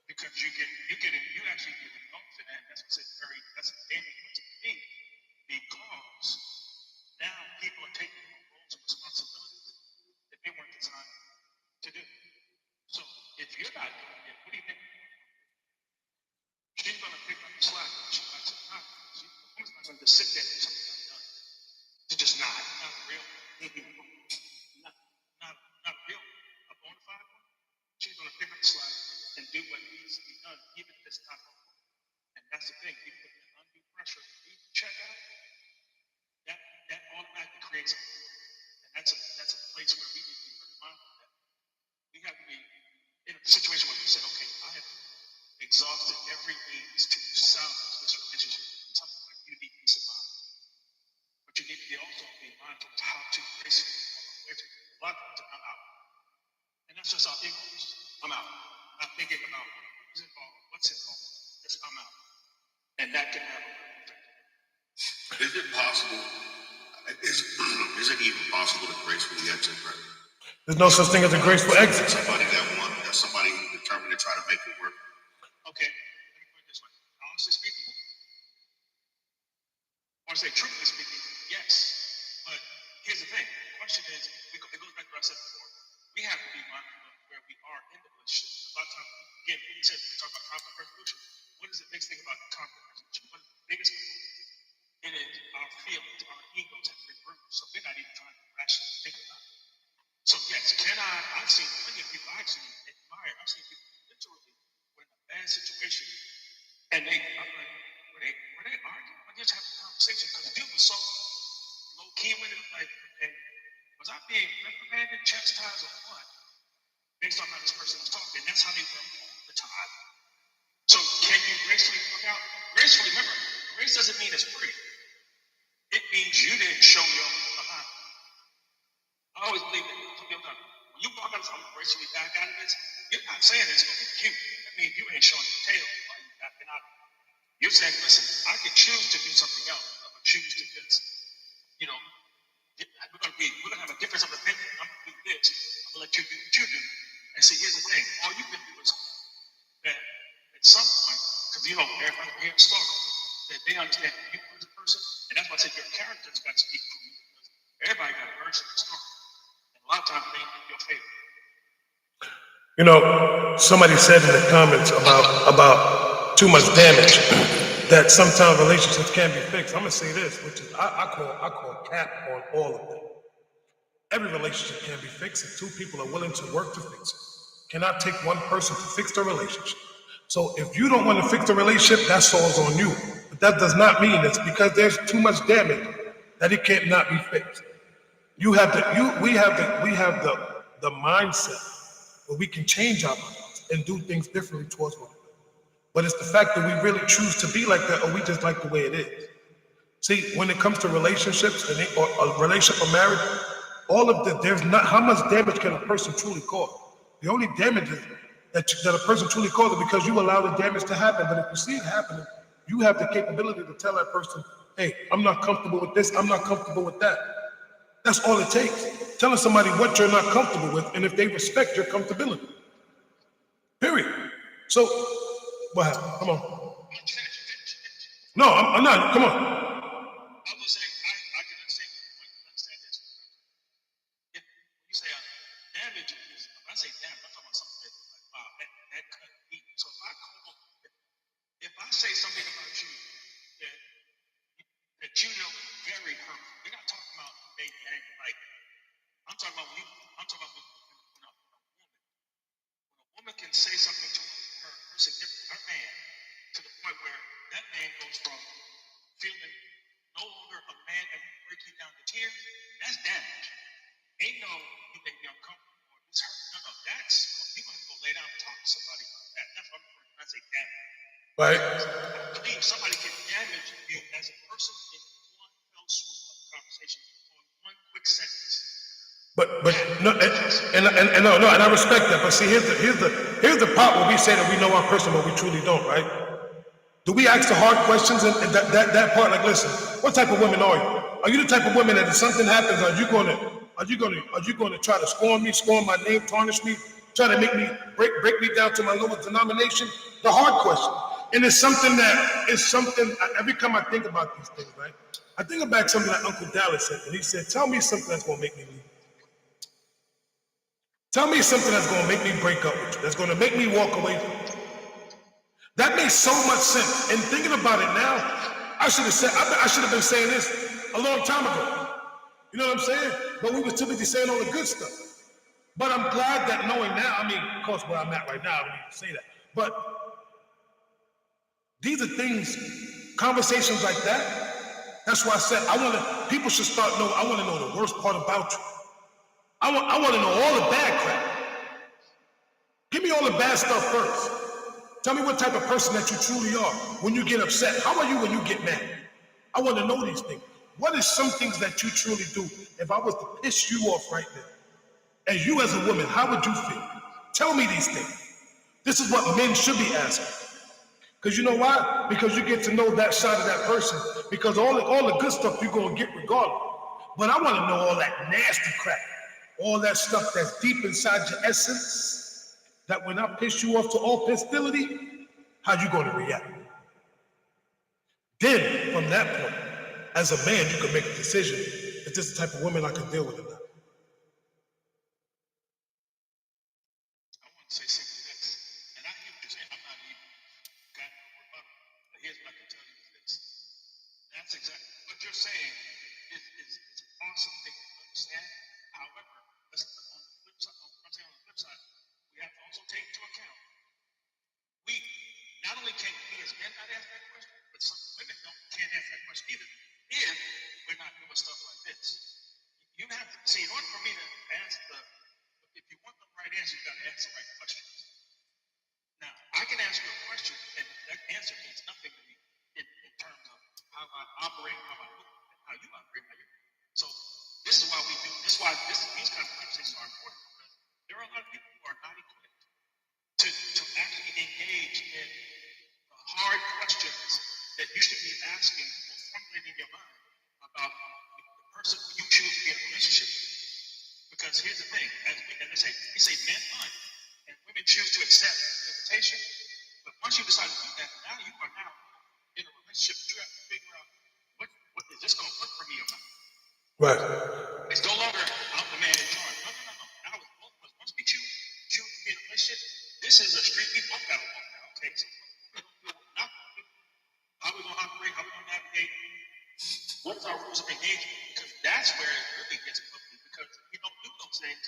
Because you actually get involved in that. That's what's that's a dangerous to me. Because now people are taking on roles and responsibilities that they weren't designed to do. So if you're not doing it, what do you think? She's gonna pick up the slack when she likes it or not. The woman's not gonna just sit there and do something undone. It's just not real. Not real. A bona fide one. She's gonna pick up the slack and do what needs to be done, even if it's not her fault. And that's the thing. You put undue pressure. If you check out, that automatically creates a, and that's a place where we need to be very mindful that we have to be in a situation where we say, okay, I have exhausted every means to salvage this relationship in some point you need peace of mind. But you need to also be mindful of how to gracefully walk away from it. A lot of times I'm out. And that's just our ignorance. I'm out. Not thinking about who's involved, what's involved. Just I'm out. And that can have a effect. Is it possible? Is it even possible to gracefully exit? Right? There's no such thing as a graceful exit. Somebody that's somebody who's determined to try to make it work. Okay, let me put it this way. Honestly speaking, I want to say truthfully speaking, yes. But here's the thing. The question is, it goes back to what I said before. We have to be mindful of where we are in the relationship. A lot of times, again, we talk about conflict resolution. What is the biggest thing about conflict resolution? What is the biggest component? It is our feelings, our egos have been bruised. So we're not even trying to rationally think about it. So yes, I've seen plenty of people I actually admire. I've seen people literally when in a bad situation and I'm like, were they arguing? Or just having a conversation? Because the dude was so low key with it. Like, okay, was I being reprimanded, chastised, or what? Based on how this person was talking. And that's how they were all the time. So can you gracefully walk out gracefully. Remember, grace doesn't mean it's pretty. It means you didn't show your behind. I always believe that. When you walk out, I'm gracefully back out of this. You're not saying it's going to be cute. That means you ain't showing your tail while you're backing out. You're saying, listen, I can choose to do something else. I'm gonna choose to just, you know, we're gonna have a difference of opinion. I'm gonna do this. I'm gonna let you do what you do. And see, here's the thing. All you can do is that at some point, because you know, everybody hears a story, that they understand you as a person, and that's why I said your character's got to speak for you. Everybody got a version of the story. And a lot of times they ain't in your favor. You know, somebody said in the comments about too much damage that sometimes relationships can be fixed. I'm gonna say this, which is I call cap on all of them. Every relationship can be fixed if two people are willing to work to fix it. Cannot take one person to fix the relationship. So if you don't want to fix the relationship, that's all on you. But that does not mean it's because there's too much damage that it can't not be fixed. We have the mindset where we can change our minds and do things differently towards one another. But it's the fact that we really choose to be like that, or we just like the way it is. See, when it comes to relationships or a relationship or marriage, all of the there's not how much damage can a person truly cause. The only damage is that a person truly causes because you allow the damage to happen. But if you see it happening, you have the capability to tell that person, "Hey, I'm not comfortable with this. I'm not comfortable with that." That's all it takes. Telling somebody what you're not comfortable with, and if they respect your comfortability. Period. So, what happened? Come on. No, I'm not. Come on. I was saying, I can understand this. If you say damage is, when I say damage, I'm talking about something that, like, wow, that cut deep. So if I say something about you that you know is very hurtful, we're not talking about maybe anger, like, I'm talking about when a woman can say something to her significant, her man, to the point where that man goes from feeling no longer a man and break you down to tears, that's damage. Ain't no, you make me uncomfortable or this hurt. No, that's, you're going to go lay down and talk to somebody about that. That's what I'm referring to when I say damage. Right. I believe somebody can damage you as a person in one fell swoop of a conversation or one quick sentence. But no, and I respect that. But see, here's the part where we say that we know our person, but we truly don't, right? Do we ask the hard questions and that part? Like, listen, what type of woman are you? Are you the type of woman that if something happens, are you gonna try to scorn me, scorn my name, tarnish me, try to make me break me down to my lowest denomination? The hard question, and it's something every time I think about these things, right? I think about something that Uncle Dallas said, and he said, "Tell me something that's gonna make me leave. Tell me something that's gonna make me break up with you. That's gonna make me walk away from you." That makes so much sense. And thinking about it now, I should have been saying this a long time ago. You know what I'm saying? But we were too busy saying all the good stuff. But I'm glad that knowing now, I mean, of course, where I'm at right now, I don't need to say that. But these are things, conversations like that. That's why I said people should start knowing. I want to know the worst part about you. I want to know all the bad crap. Give me all the bad stuff first. Tell me what type of person that you truly are when you get upset. How are you when you get mad? I want to know these things. What is some things that you truly do? If I was to piss you off right now, and you as a woman, how would you feel? Tell me these things. This is what men should be asking. Because you know why? Because you get to know that side of that person. Because all the good stuff you're going to get regardless. But I want to know all that nasty crap. All that stuff that's deep inside your essence. That when I piss you off to all hostility, how you going to react? Then, from that point, as a man, you can make a decision if this is the type of woman I can deal with or not. I want to say simply this, and I hear what you're saying. I'm not even got no rebuttal. But here's what I can tell you is this. That's exactly what you're saying is an awesome thing to understand. However, let's on the flip side, we have to also take into account. We not only can we as men not ask that question, but some women can't ask that question either if we're not doing stuff like this. You have to see, in order for me to ask if you want the right answer, you got to ask the right questions. Now, I can ask you a question, and that answer means nothing to operate, how I move, and how you operate, how you move. So this is why we do. This is why these kind of conversations are important, because there are a lot of people who are not equipped to actually engage in hard questions that you should be asking or formulating in your mind about the person who you choose to be in a relationship with. Because here's the thing, as we say men hunt and women choose to accept the invitation. But once you decide to do that, now you are now in a relationship. You have to figure out what is this going to work for me or not. Right. It's no longer I'm the man in charge. No. Now it's both of us. Once we choose to be in a relationship, this is a street we both got to walk now. Okay, so how we going to operate? How we going to navigate? What is our rules of engagement? Because that's where it really gets ugly. Because if you don't do those things,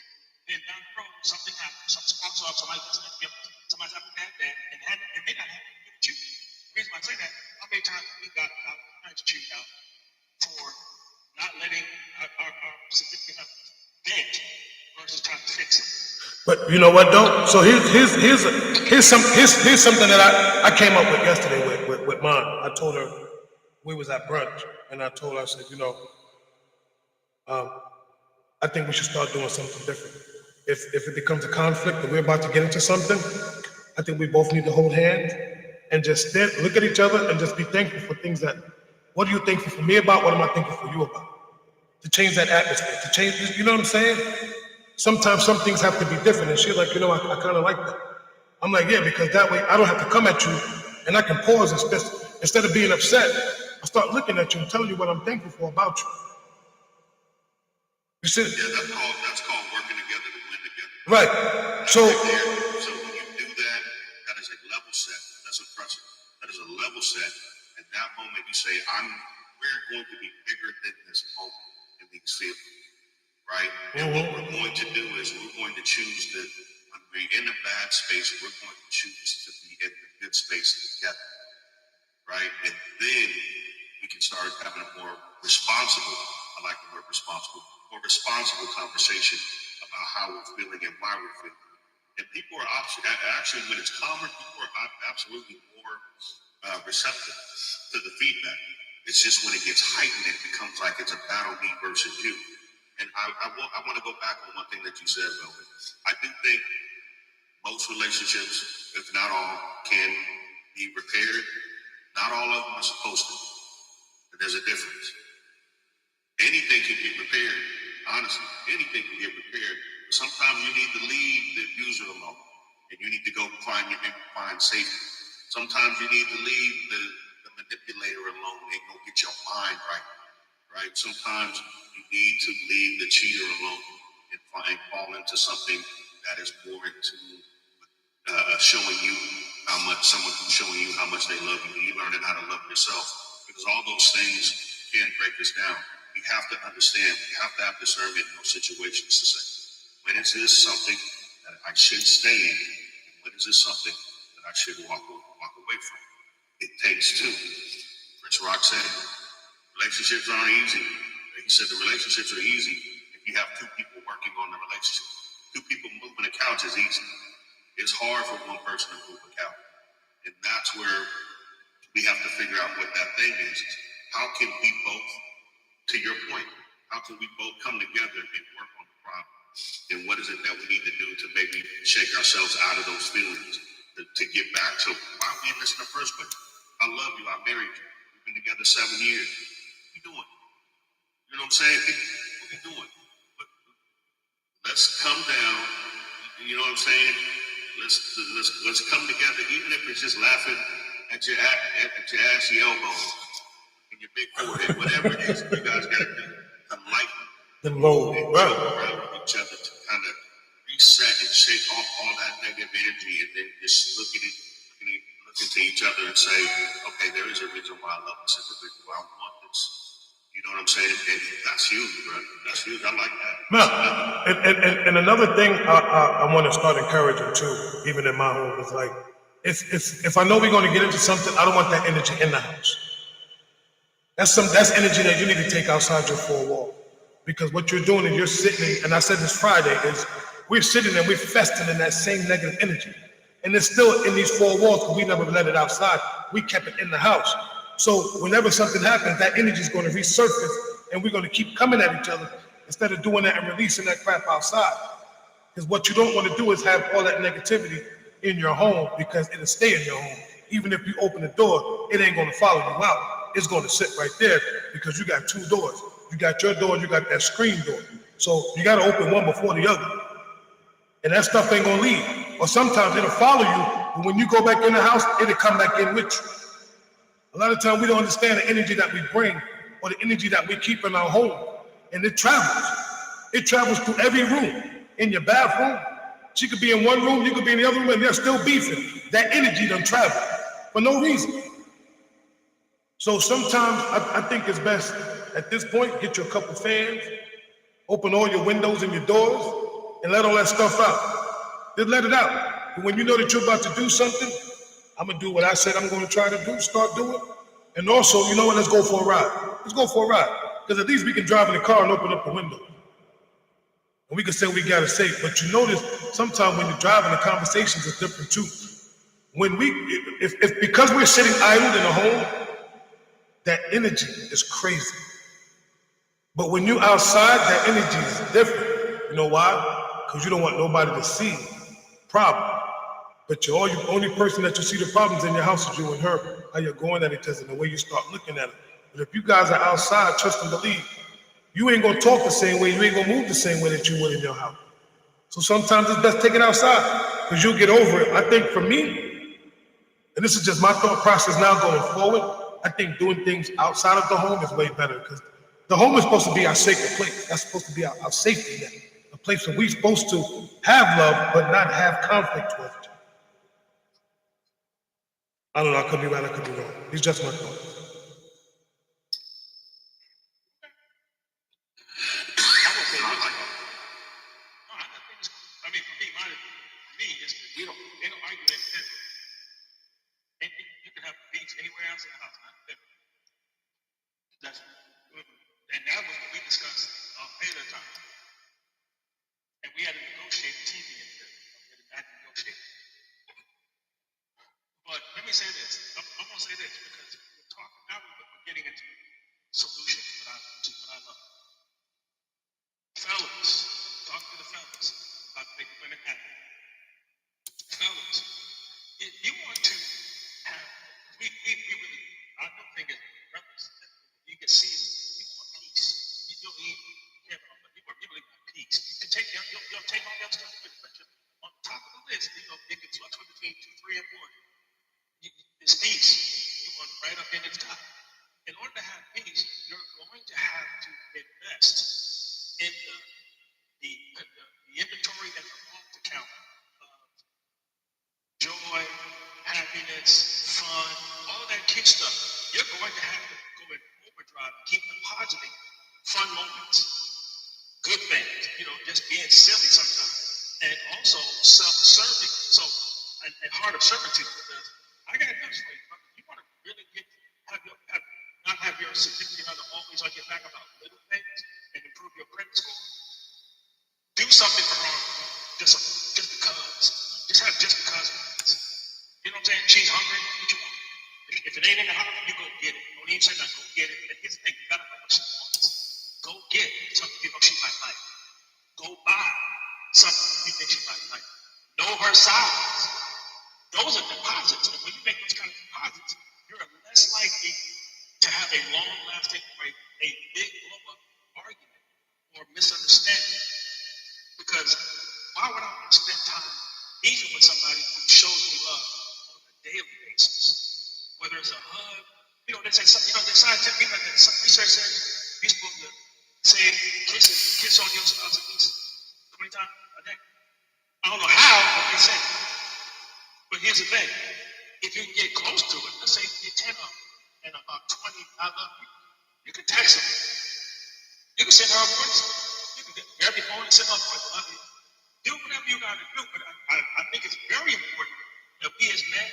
then down the road something happens. Something sparks off. Somebody's having a bad day, and it may not happen with you. The reason why I say that, how many times we got our parents chewed out for not letting our significant other vent versus trying to fix it. But you know what though? So here's something that I came up with yesterday with mine. I told her, we was at brunch, and I told her, I said, I think we should start doing something different. If it becomes a conflict and we're about to get into something, I think we both need to hold hands and just look at each other and just be thankful for things that, what are you thankful for me about? What am I thankful for you about? To change that atmosphere, to change, you know what I'm saying? Sometimes some things have to be different. And she's like, I kind of like that. I'm like, yeah, because that way I don't have to come at you and I can pause instead of being upset. I start looking at you and telling you what I'm thankful for about you. You see? Yeah, that's called working together to win together. Right. So when you do that, that is a level set. That's impressive. That is a level set. At that moment, you say, we're going to be bigger than this moment in these feelings. Right? And what we're going to do is we're going to choose to, when we're in a bad space, we're going to choose to be in the good space together. Right? And then we can start having a more responsible, I like the word responsible, more responsible conversation about how we're feeling and why we're feeling. And people are actually, when it's calmer, people are absolutely more receptive to the feedback. It's just when it gets heightened, it becomes like it's a battle me versus you. And I want to go back on one thing that you said, Melvin. I do think most relationships, if not all, can be repaired. Not all of them are supposed to. But there's a difference. Anything can get repaired. Honestly, anything can get repaired. Sometimes you need to leave the abuser alone, and you need to go find safety. Sometimes you need to leave the manipulator alone and go get your mind right. Right? Sometimes you need to leave the cheater alone and fall into something that is more into showing you how much someone who's showing you how much they love you. You learning how to love yourself, because all those things can break us down. We have to understand. We have to have discernment in those situations to say, when is this something that I should stay in, and when is this something that I should walk away from? It takes two. Chris Rock said it. Relationships aren't easy. He said the relationships are easy if you have two people working on the relationship. Two people moving a couch is easy. It's hard for one person to move a couch. And that's where we have to figure out what that thing is. How can we both, to your point, how can we both come together and work on the problem? And what is it that we need to do to maybe shake ourselves out of those feelings to get back to why we in this in the first place? I love you. I married you. We've been together 7 years. What we doing? You know what I'm saying? What we doing? Let's come down. You know what I'm saying? Let's come together, even if it's just laughing at your ashy elbow and your big forehead, whatever it is you guys got to do. Come lighten them low, right? Around each other to kind of reset and shake off all that negative energy, and then just look into each other and say, okay, there is a reason why I love this individual. I want this. You know what I'm saying? And that's huge, bro. That's huge. I like that. No, and another thing I want to start encouraging too, even in my home, is like, if I know we're going to get into something, I don't want that energy in the house. That's energy that you need to take outside your four wall. Because what you're doing is you're sitting, and I said this Friday, is we're sitting and we're festing in that same negative energy. And it's still in these four walls, but we never let it outside. We kept it in the house. So whenever something happens, that energy is going to resurface, and we're going to keep coming at each other instead of doing that and releasing that crap outside. Because what you don't want to do is have all that negativity in your home, because it'll stay in your home. Even if you open the door, it ain't going to follow you out. It's going to sit right there because you got two doors. You got your door, you got that screen door. So you got to open one before the other. And that stuff ain't going to leave. Or sometimes it'll follow you, but when you go back in the house, it'll come back in with you. A lot of times we don't understand the energy that we bring or the energy that we keep in our home. And it travels. It travels through every room. In your bathroom, she could be in one room, you could be in the other room, and they're still beefing. That energy done travel for no reason. So sometimes I think it's best at this point, get you a couple fans, open all your windows and your doors, and let all that stuff out. Just let it out. But when you know that you're about to do something, I'm gonna do what I said I'm gonna try to do, start doing. And also, you know what, let's go for a ride. Let's go for a ride. Because at least we can drive in the car and open up the window. And we can say we got it safe. But you notice sometimes when you're driving, the conversations are different too. When if because we're sitting idle in a home, that energy is crazy. But when you're outside, that energy is different. You know why? Because you don't want nobody to see problem. But the only person that you see the problems in your house is you and her. How you're going at each other and the way you start looking at it. But if you guys are outside, trust and believe, you ain't gonna talk the same way, you ain't gonna move the same way that you would in your house. So sometimes it's best to take it outside, because you'll get over it. I think for me, and this is just my thought process now going forward, I think doing things outside of the home is way better, because the home is supposed to be our sacred place. That's supposed to be our safety net, a place where we're supposed to have love, but not have conflict with it. I don't know, I could be right, I could be wrong. It's just my thought. I would say this. No, I think it's, I mean, for me, it's, you know, they don't argue in bedroom. And you can have beef anywhere else in the house, not in the bedroom. That's, and that was what we discussed ahead of time. And we had to negotiate TV in the bedroom. We had to negotiate. But let me say this. I'm going to say this because we're talking, now we're getting into solutions that I love. Fellas, talk to the fellas about making women happy. Fellas, if you want to have, we really, our new thing is, brothers, you can see it, you want peace. You don't need, but you really want peace. You can take, you'll take all that stuff with you, but on top of the list, you know, it can fluctuate between 2, 3, and 4. It's peace. You want right up in the top. In order to have peace, you're going to have to invest in the inventory and the vault account of joy, happiness, fun, all of that kid stuff. You're going to have to go in overdrive, keep depositing fun moments, good things, you know, just being silly sometimes, and also self-serving. So, and heart of servitude. Because I got news for you. You want to really not have your significant other always on your back about little things and improve your credit score. Do something for her just because. Just have just because moments. You know what I'm saying? She's hungry. What you want? If it ain't in the house, you go get it. Don't even say that. Go get it. And here's the thing: you gotta know what she wants. Go get something you know she might like. Go buy something you think she might like. Know her size. Those are deposits. And when you make those kind of deposits, you're less likely to have a long-lasting or a big blow-up argument or misunderstanding. Because why would I want to spend time even with somebody who shows me love on a daily basis? Whether it's a hug, you know, they say something, you know, the scientific, you know, the research says you're supposed to say kiss on your spouse at least 20 times a day. I don't know how, but they say. But here's the thing: if you get close to it, let's say you get 10 of them and about 20, I love you. You can text them. You can send her a voice. You can grab your phone and send her a voice. Love you. Do whatever you gotta do. But I think it's very important that we as men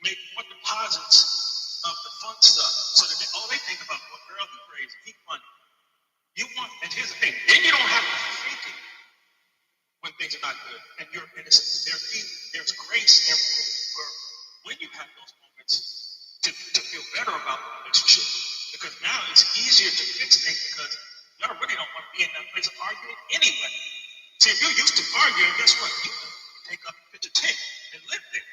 make more deposits of the fun stuff, so that all they think about, well, girl, he crazy, he funny. You want, and here's the thing: then you don't have to think it when things are not good, and you're innocent. There's grace and room for when you have those moments to feel better. better about the relationship. Because now it's easier to fix things because y'all really don't want to be in that place of arguing anyway. See, if you're used to arguing, guess what? You can take up a pitch of tent and live there.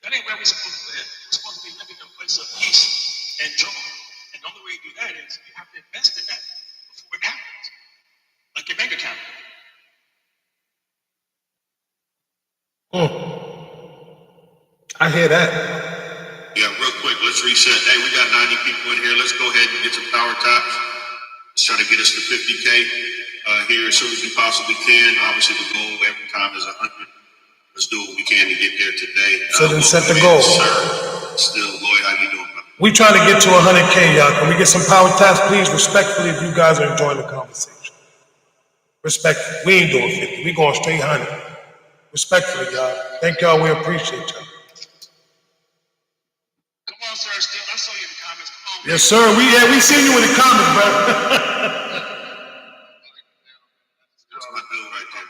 That ain't where we're supposed to live. We're supposed to be living in a place of peace and joy. And the only way you do that is you have to invest in that before it happens. Like your bank account. I hear that. Yeah, real quick, let's reset. Hey, we got 90 people in here. Let's go ahead and get some power taps. Let's try to get us to 50K here as soon as we possibly can. Obviously, the goal every time is 100. Let's do what we can to get there today. So then set the welcome in, goal. Sir. Still, Lloyd, how you doing, brother? We trying to get to 100K, y'all. Can we get some power taps, please? Respectfully, if you guys are enjoying the conversation. Respectfully. We ain't doing 50. We going straight 100. Respectfully, y'all. Thank y'all. We appreciate y'all. Come on, sir. Still, I saw you in the comments. Come on. Yes, sir. We seen you in the comments, bro. That's my dude right there.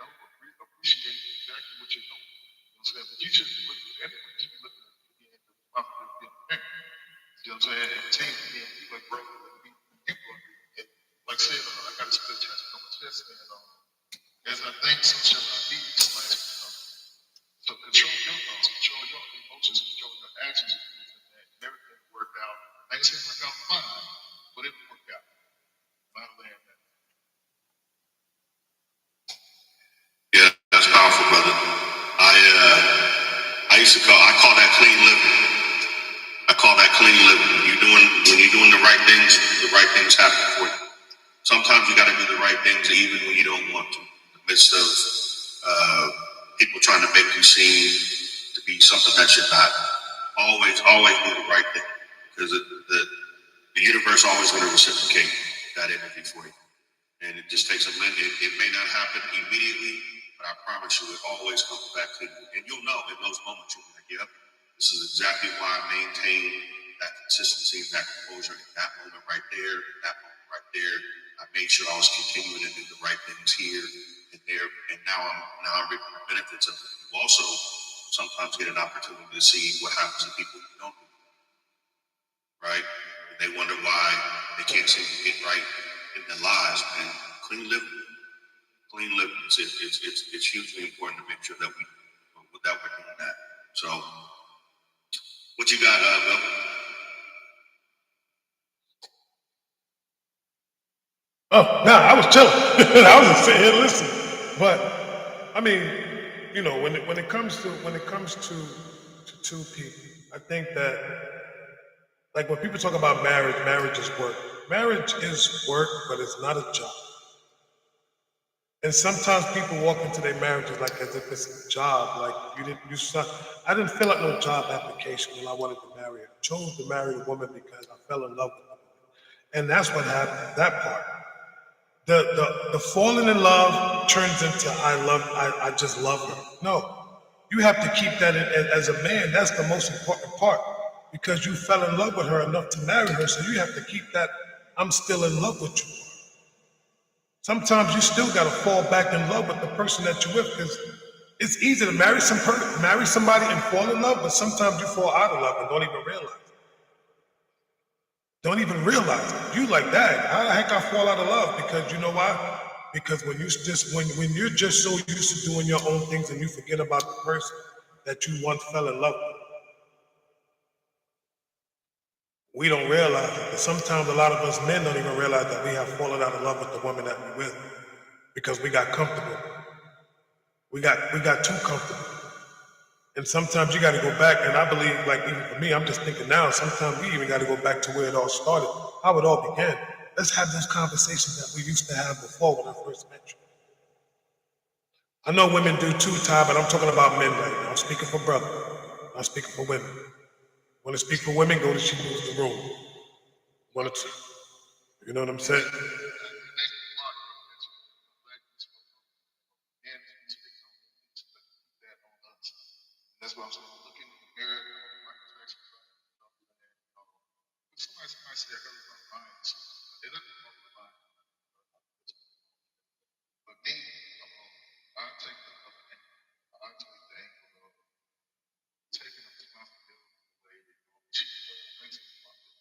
know, appreciate exactly what you're doing. You know what I'm saying? But you shouldn't be looking at anyone. You should be looking at the end of the mouth of the parent. You know what I'm saying? And change the end. You like, bro, you go. And like I said, I got to split chest on my chest, and as I think, so shall I be. Somebody to come. So control your thoughts, control your emotions, control your actions, and everything will work out. Like I said, work out fine, but it will work out. I'll land that. Yeah, that's powerful, brother. I used to call that clean living. I call that clean living. When you're doing the right things happen for you. Sometimes you got to do the right things even when you don't want to. In the midst of people trying to make you seem to be something that you're not. Always do the right thing, because the universe always going to reciprocate that energy for you. And it just takes a minute. It may not happen immediately, but I promise you, it always comes back to you. And you'll know in those moments, you'll be like, yep, this is exactly why I maintain that consistency and that composure in that moment right there, in that moment right there. I made sure I was continuing to do the right things here and there, and now I'm reaping the benefits of it. You also sometimes get an opportunity to see what happens to people who don't do it, right? And they wonder why they can't seem to get right in their lives, man. Clean living. It's hugely important to make sure that we're doing that. So, what you got, Bill? Oh, nah, I was chilling. I was just sitting here listening. But I mean, you know, when it comes to two people, I think that, like, when people talk about marriage is work. Marriage is work, but it's not a job. And sometimes people walk into their marriages like as if it's a job. Like you suck. I didn't fill out no job application when I wanted to marry her. I chose to marry a woman because I fell in love with her. And that's what happened. That part. The falling in love turns into I just love her. No, you have to keep that as a man. That's the most important part, because you fell in love with her enough to marry her. So you have to keep that I'm still in love with you. Sometimes you still got to fall back in love with the person that you're with, because it's easy to marry somebody and fall in love, but sometimes you fall out of love and don't even realize it. Don't even realize it. You like that. How the heck I fall out of love? Because you know why? Because when you're just so used to doing your own things and you forget about the person that you once fell in love with. We don't realize it. But sometimes a lot of us men don't even realize that we have fallen out of love with the woman that we're with, because we got comfortable. We got too comfortable. And sometimes you got to go back, and I believe, like, even for me, I'm just thinking now, sometimes we even got to go back to where it all started, how it all began. Let's have those conversations that we used to have before when I first met you. I know women do too, Ty, but I'm talking about men right now. I'm speaking for brother. I'm speaking for women. Want to speak for women, go to She Moves the Room. One or two. You know what I'm saying? That's what I'm saying. Look in the mirror, my reflection. Somebody said earlier about minds. They look at my mind. But me, I take the other angle. I take the angle of taking responsibility for the way that she makes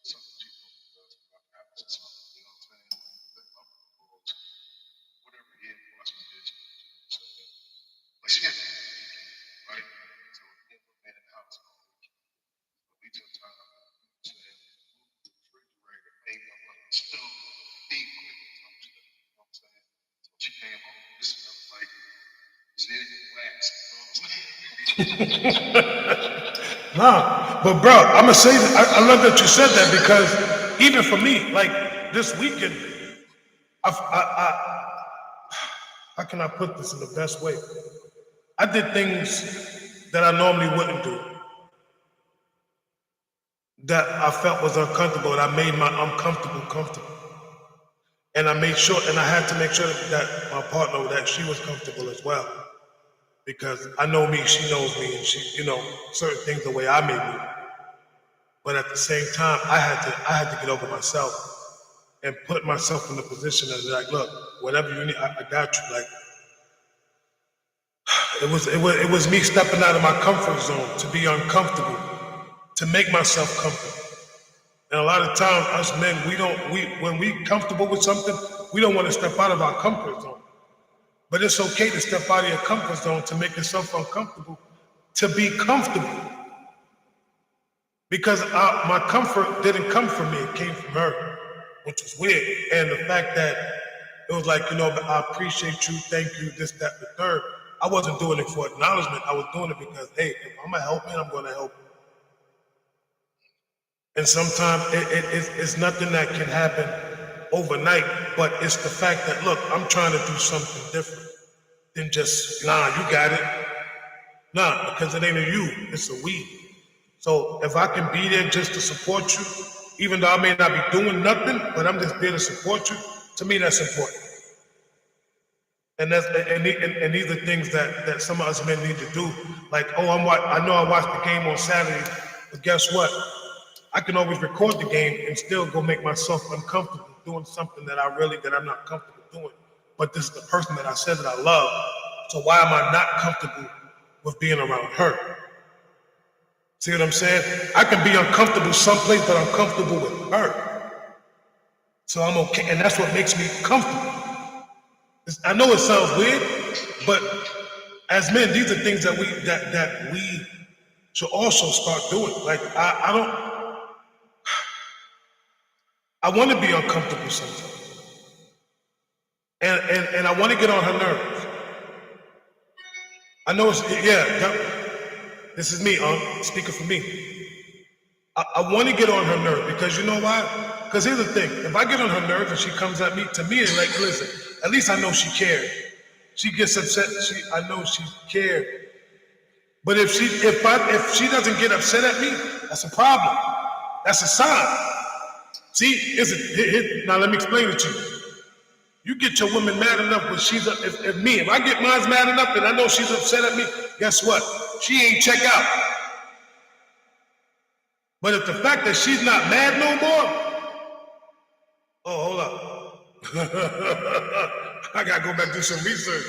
something she does for my parents or something. You know what I'm saying? Let my world, whatever it is, watching this. Like she has to be right? So we have been in the house. We took time to say, refrigerator, maybe I'm going to still eat quick or something. You know what I'm saying? So she came home, this was like Brazilian wax. You know what I'm saying? Nah, but bro, I'm gonna say that I love that you said that, because even for me, like this weekend, how can I put this in the best way? I did things that I normally wouldn't do, that I felt was uncomfortable, and I made my uncomfortable comfortable. And I made sure, and I had to make sure that my partner, that she was comfortable as well. Because I know me, she knows me, and she, you know, certain things the way I may be. But at the same time, I had to get over myself and put myself in the position of like, look, whatever you need, I got you. Like, It was me stepping out of my comfort zone to be uncomfortable, to make myself comfortable. And a lot of times, us men, when we comfortable with something, we don't want to step out of our comfort zone. But it's okay to step out of your comfort zone to make yourself uncomfortable, to be comfortable. Because my comfort didn't come from me, it came from her, which was weird. And the fact that it was like, I appreciate you, thank you, this, that, the third. I wasn't doing it for acknowledgement. I was doing it because, hey, if I'm a helpman, I'm going to help you. And sometimes it's nothing that can happen overnight, but it's the fact that, look, I'm trying to do something different than just, nah, you got it. Nah, because it ain't a you, it's a we. So if I can be there just to support you, even though I may not be doing nothing, but I'm just there to support you, to me that's important. And these are things that some of us men need to do. Like, I know I watched the game on Saturday, but guess what? I can always record the game and still go make myself uncomfortable doing something that I'm not comfortable doing. But this is the person that I said that I love. So why am I not comfortable with being around her? See what I'm saying? I can be uncomfortable someplace, but I'm comfortable with her. So I'm okay, and that's what makes me comfortable. I know it sounds weird, but as men, these are things that we should also start doing. Like I want to be uncomfortable sometimes, and I want to get on her nerves. I know this is me, speaking for me. I want to get on her nerves because you know why? Because here's the thing: if I get on her nerves and she comes at me, to me it's like, listen, at least I know she cared. She gets upset. I know she cared. But if she doesn't get upset at me, that's a problem. That's a sign. See, now let me explain it to you. You get your woman mad enough when if I get mine mad enough and I know she's upset at me, guess what? She ain't check out. But if the fact that she's not mad no more, oh, hold up. I gotta go back and do some research.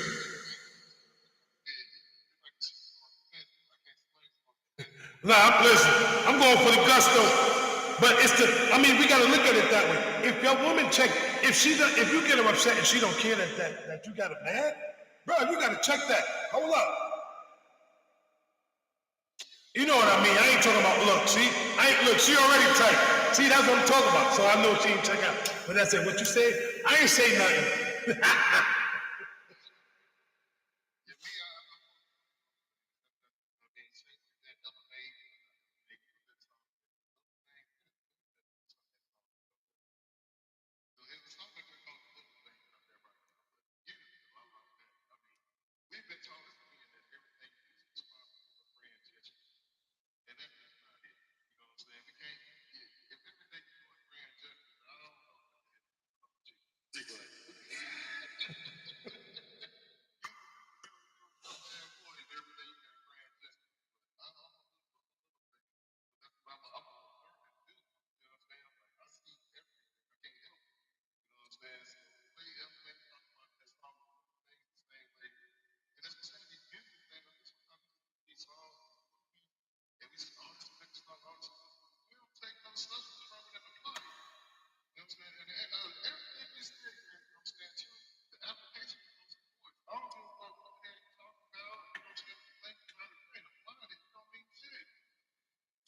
Listen, I'm going for the gusto. But we gotta look at it that way. If your woman if you get her upset and she don't care that you got her mad, bro, you gotta check that. Hold up. You know what I mean? I ain't talking about she already tight. See, that's what I'm talking about. So I know she ain't check out. But that's it. What you say? I ain't say nothing. We've been taught as men that everything is responsible for grand gestures. And that's just not it. You know what I'm saying? We can't if everything you do is grand gestures, I don't know.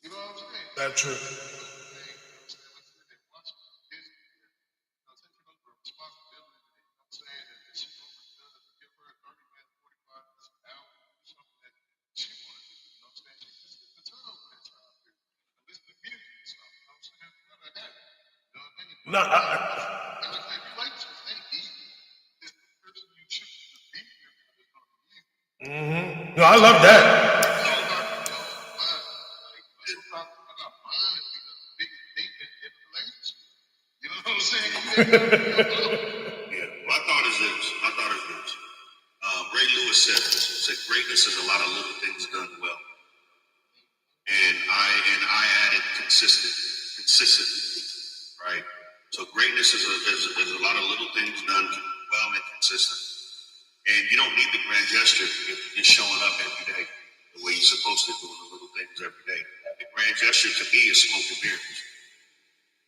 You know what I'm saying? That's true. No, no, I love that. You know what I'm saying? Yeah, my thought is this. Ray Lewis said this. He said, greatness is a lot of little things done well. And I added consistent, right? So greatness is a lot of little things done well and consistent. And you don't need the grand gesture if you're showing up every day the way you're supposed to, doing the little things every day. The grand gesture to me is smoking beer.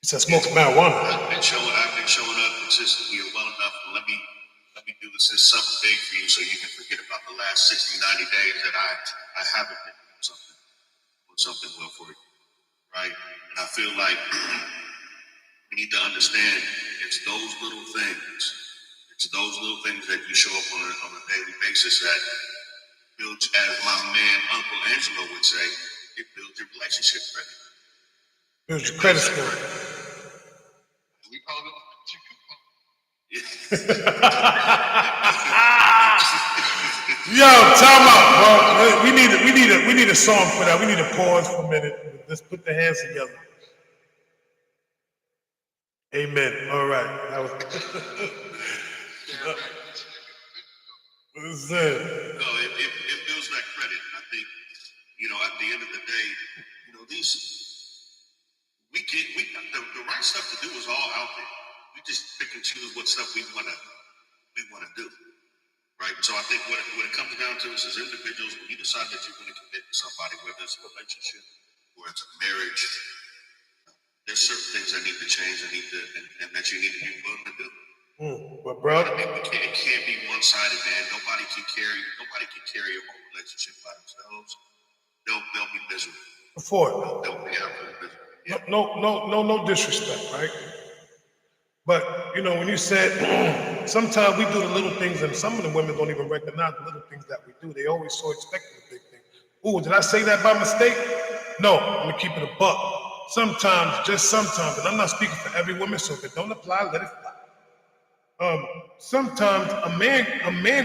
He said smoking marijuana. I've been showing up consistently well enough. And let me do this as something big for you, so you can forget about the last 60, 90 days that I haven't been doing something well for you, right? And I feel like we need to understand it's those little things. It's those little things that you show up on a daily basis that builds, as my man Uncle Angelo would say, it builds your relationship credit. Builds your credit score. We call it chicken. Yo, time out, bro. We need a song for that. We need to pause for a minute. Let's put the hands together. Amen. All right. That was what is it? No, it builds that credit. I think, at the end of the day, the right stuff to do is all out there. We just pick and choose what stuff we wanna do, right? So I think what it comes down to is, as individuals, when you decide that you're going to commit to somebody, whether it's a relationship or it's a marriage, there's certain things that need to change and that you need to be willing to do. But bro, It can't be one-sided, man. Nobody can carry a whole relationship by themselves. They'll be miserable. before They'll be absolutely miserable. Yeah. no disrespect, right? But when you said sometimes we do the little things, and some of the women don't even recognize the little things that we do. They always so expecting the big thing. Ooh, did I say that by mistake? No, I'm gonna keep it a buck. Sometimes, just sometimes, and I'm not speaking for every woman, so if it don't apply, let it fly. Sometimes a man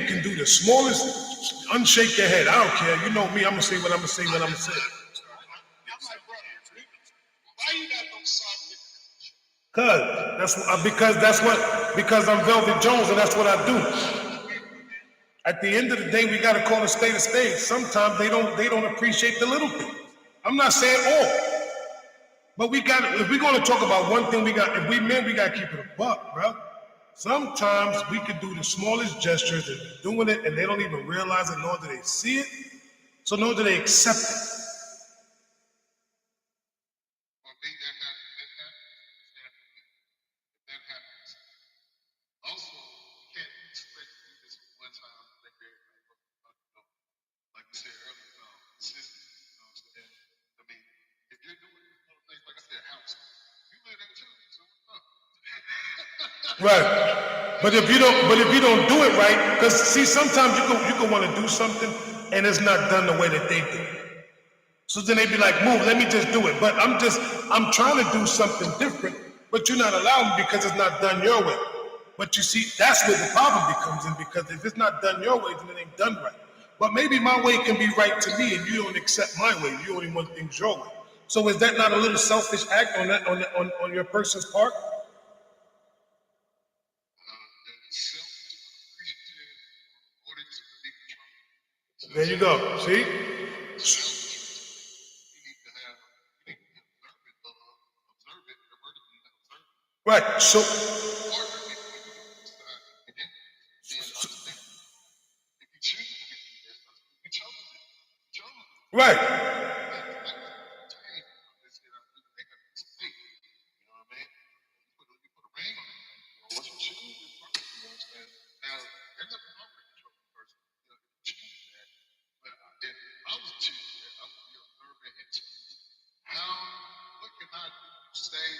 can do the smallest, unshake your head. I don't care. You know me. I'm gonna say what I'm gonna say when I'm gonna say. I'm like, bro, why you got those soft Because I'm Velvet Jones, and that's what I do. At the end of the day, we gotta call a spade a spade. Sometimes they don't appreciate the little things. I'm not saying all, but if we're gonna talk about one thing, if we men, we gotta keep it a buck, bro. Sometimes we could do the smallest gestures and doing it, and they don't even realize it, nor do they see it, so nor do they accept it. For me, that happens. Also, you can't expect to do this one time and think like we said earlier, consistent. You know what I'm saying? I mean, if you're doing little things, like I said, house, you live in too, so what's up? Right. But if you don't do it right, because see, sometimes you can want to do something and it's not done the way that they do. So then they be like, move, let me just do it. But I'm trying to do something different, but you're not allowing me because it's not done your way. But you see, that's where the problem becomes in, because if it's not done your way, then it ain't done right. But maybe my way can be right to me and you don't accept my way. You only want things your way. So is that not a little selfish act on your person's part? There you go. See? You need to be observant, Right. So right. What can I do to stay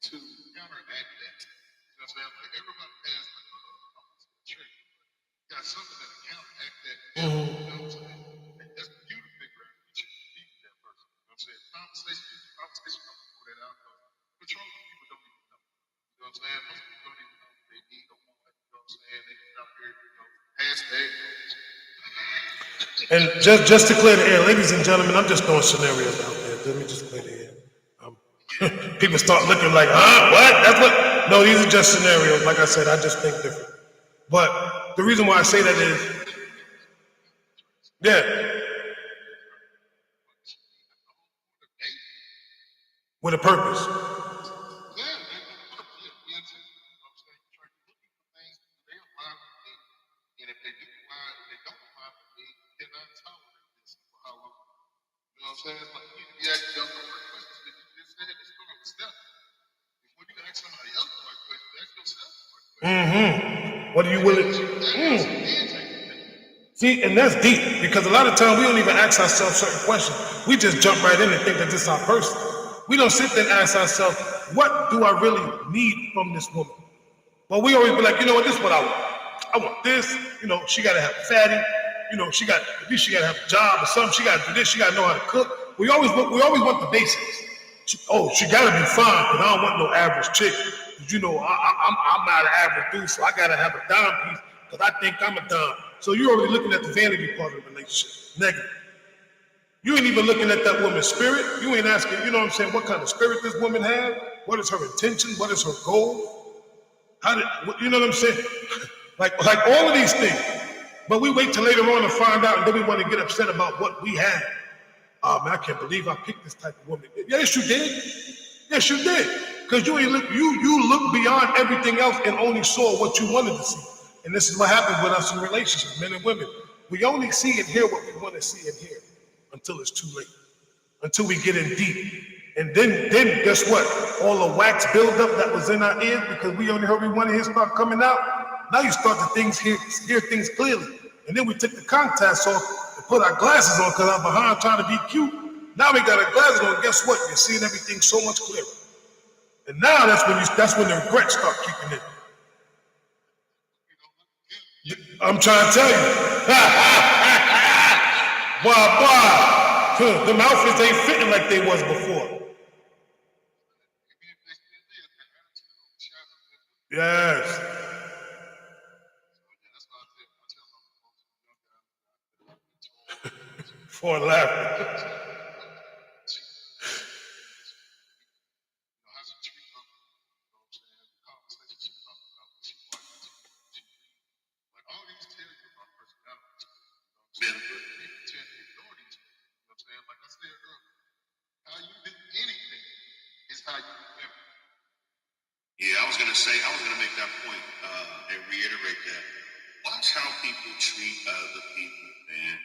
to counteract that? You know what I'm saying? Like everybody has a trick. You got something that counteract that. You know what I'm saying? And that's for you to figure out what you can be with that person. You know what I'm saying? Conversation, I'm gonna pull that out. Control people don't even know. You know what I'm saying? Most people don't even know what they need or want. You know what I'm saying? They get out here, hashtag. And just to clear the air, ladies and gentlemen, I'm just throwing scenarios out there. Let me just clear the air. People start looking like, what? That's what? No, these are just scenarios. Like I said, I just think different. But the reason why I say that is, yeah, with a purpose. saying? It's like you need to be asking yourself the right questions that you just said to start with Steph. Before you can ask somebody else the right question, ask yourself the right question. What are you willing? See, and that's deep because a lot of times we don't even ask ourselves certain questions. We just jump right in and think that this is our person. We don't sit there and ask ourselves, what do I really need from this woman? But we always be like, you know what, this is what I want. I want this, you know, she gotta have a fatty, you know, she gotta have a job or something, she gotta do this, she gotta know how to cook. We always want the basics. She gotta be fine, but I don't want no average chick. Cause you know, I'm not an average dude, so I gotta have a dime piece, because I think I'm a dime. So you're already looking at the vanity part of the relationship. Negative. You ain't even looking at that woman's spirit. You ain't asking, you know what I'm saying, what kind of spirit this woman has? What is her intention? What is her goal? You know what I'm saying? like all of these things. But we wait till later on to find out, and then we want to get upset about what we have. Oh man, I can't believe I picked this type of woman. Yes, you did. Yes, you did. Because you look beyond everything else and only saw what you wanted to see. And this is what happens with us in relationships, men and women. We only see and hear what we want to see and hear until it's too late, until we get in deep. And then guess what? All the wax buildup that was in our ears because we only heard we want to hear start coming out. Now you start to hear things clearly. And then we took the contacts off and put our glasses on because I'm behind trying to be cute. Now we got our glasses on. Guess what? You're seeing everything so much clearer. And now that's when the regrets start kicking in. I'm trying to tell you. Boy. Them outfits ain't fitting like they was before. Yes. For laughing. Yeah, I was gonna make that point and reiterate that. Watch how people treat other people, man.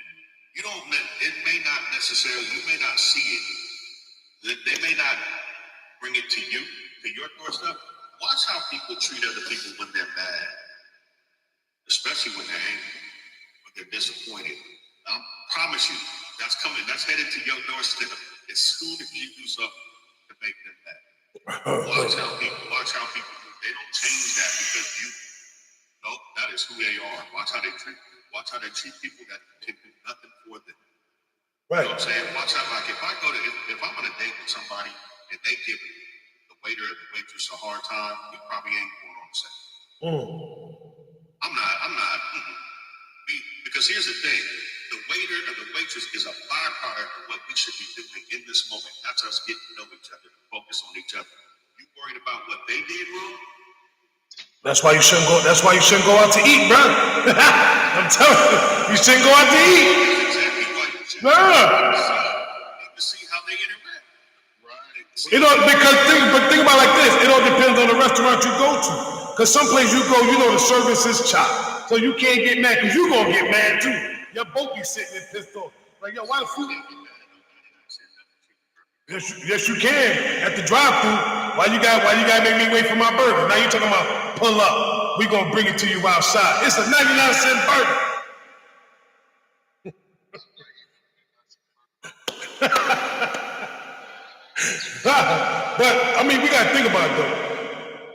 It may not necessarily, you may not see it. They may not bring it to you, to your doorstep. Watch how people treat other people when they're mad, especially when they're angry, when they're disappointed. I promise you, that's headed to your doorstep as soon as you do something to make them mad. Watch how people do. They don't change that because nope, that is who they are. Watch how they treat people that can do nothing for them. Right. You know what I'm saying? Watch out, like if I'm on a date with somebody and they give the waiter or the waitress a hard time, we probably ain't going on the same. I'm not, because here's the thing, the waiter or the waitress is a byproduct of what we should be doing in this moment. That's us getting to know each other, focus on each other. You worried about what they did wrong? That's why you shouldn't go out to eat, bro. I'm telling you, you shouldn't go out to eat. That's exactly why you should. Need to see how they interact. Right. Think about it like this. It all depends on the restaurant you go to. Because some place you go, you know the service is chopped. So you can't get mad because you're going to get mad too. Your both be sitting there pissed off. Like, yo, why the food? Yes, you can. At the drive-thru, why you gotta make me wait for my burger? Now you talking about pull up. We gonna bring it to you outside. It's a 99-cent burger. But I mean, we gotta think about it though.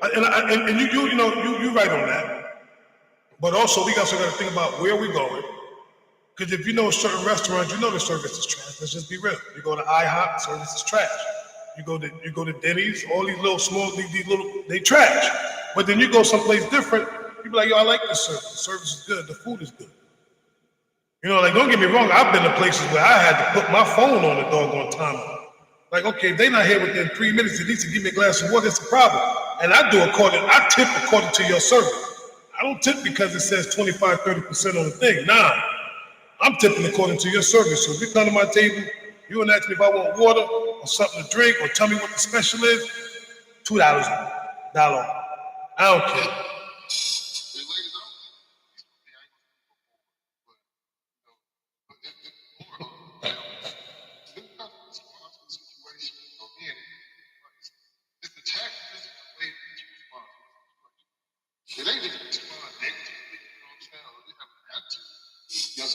And you right on that. But also, we also gotta think about where we're going. Because if you know certain restaurants, you know the service is trash. Let's just be real. You go to IHOP, service is trash. You go to Denny's, all these little small, they trash. But then you go someplace different, you be like, yo, I like this service. The service is good. The food is good. You know, like, don't get me wrong. I've been to places where I had to put my phone on the doggone timer. Like, okay, if they're not here within 3 minutes, at least to give me a glass of water, it's a problem. And I tip according to your service. I don't tip because it says 25, 30% on the thing. Nah. I'm tipping according to your service. So if you come to my table, you want to ask me if I want water or something to drink or tell me what the special is, $2 $1. I don't care.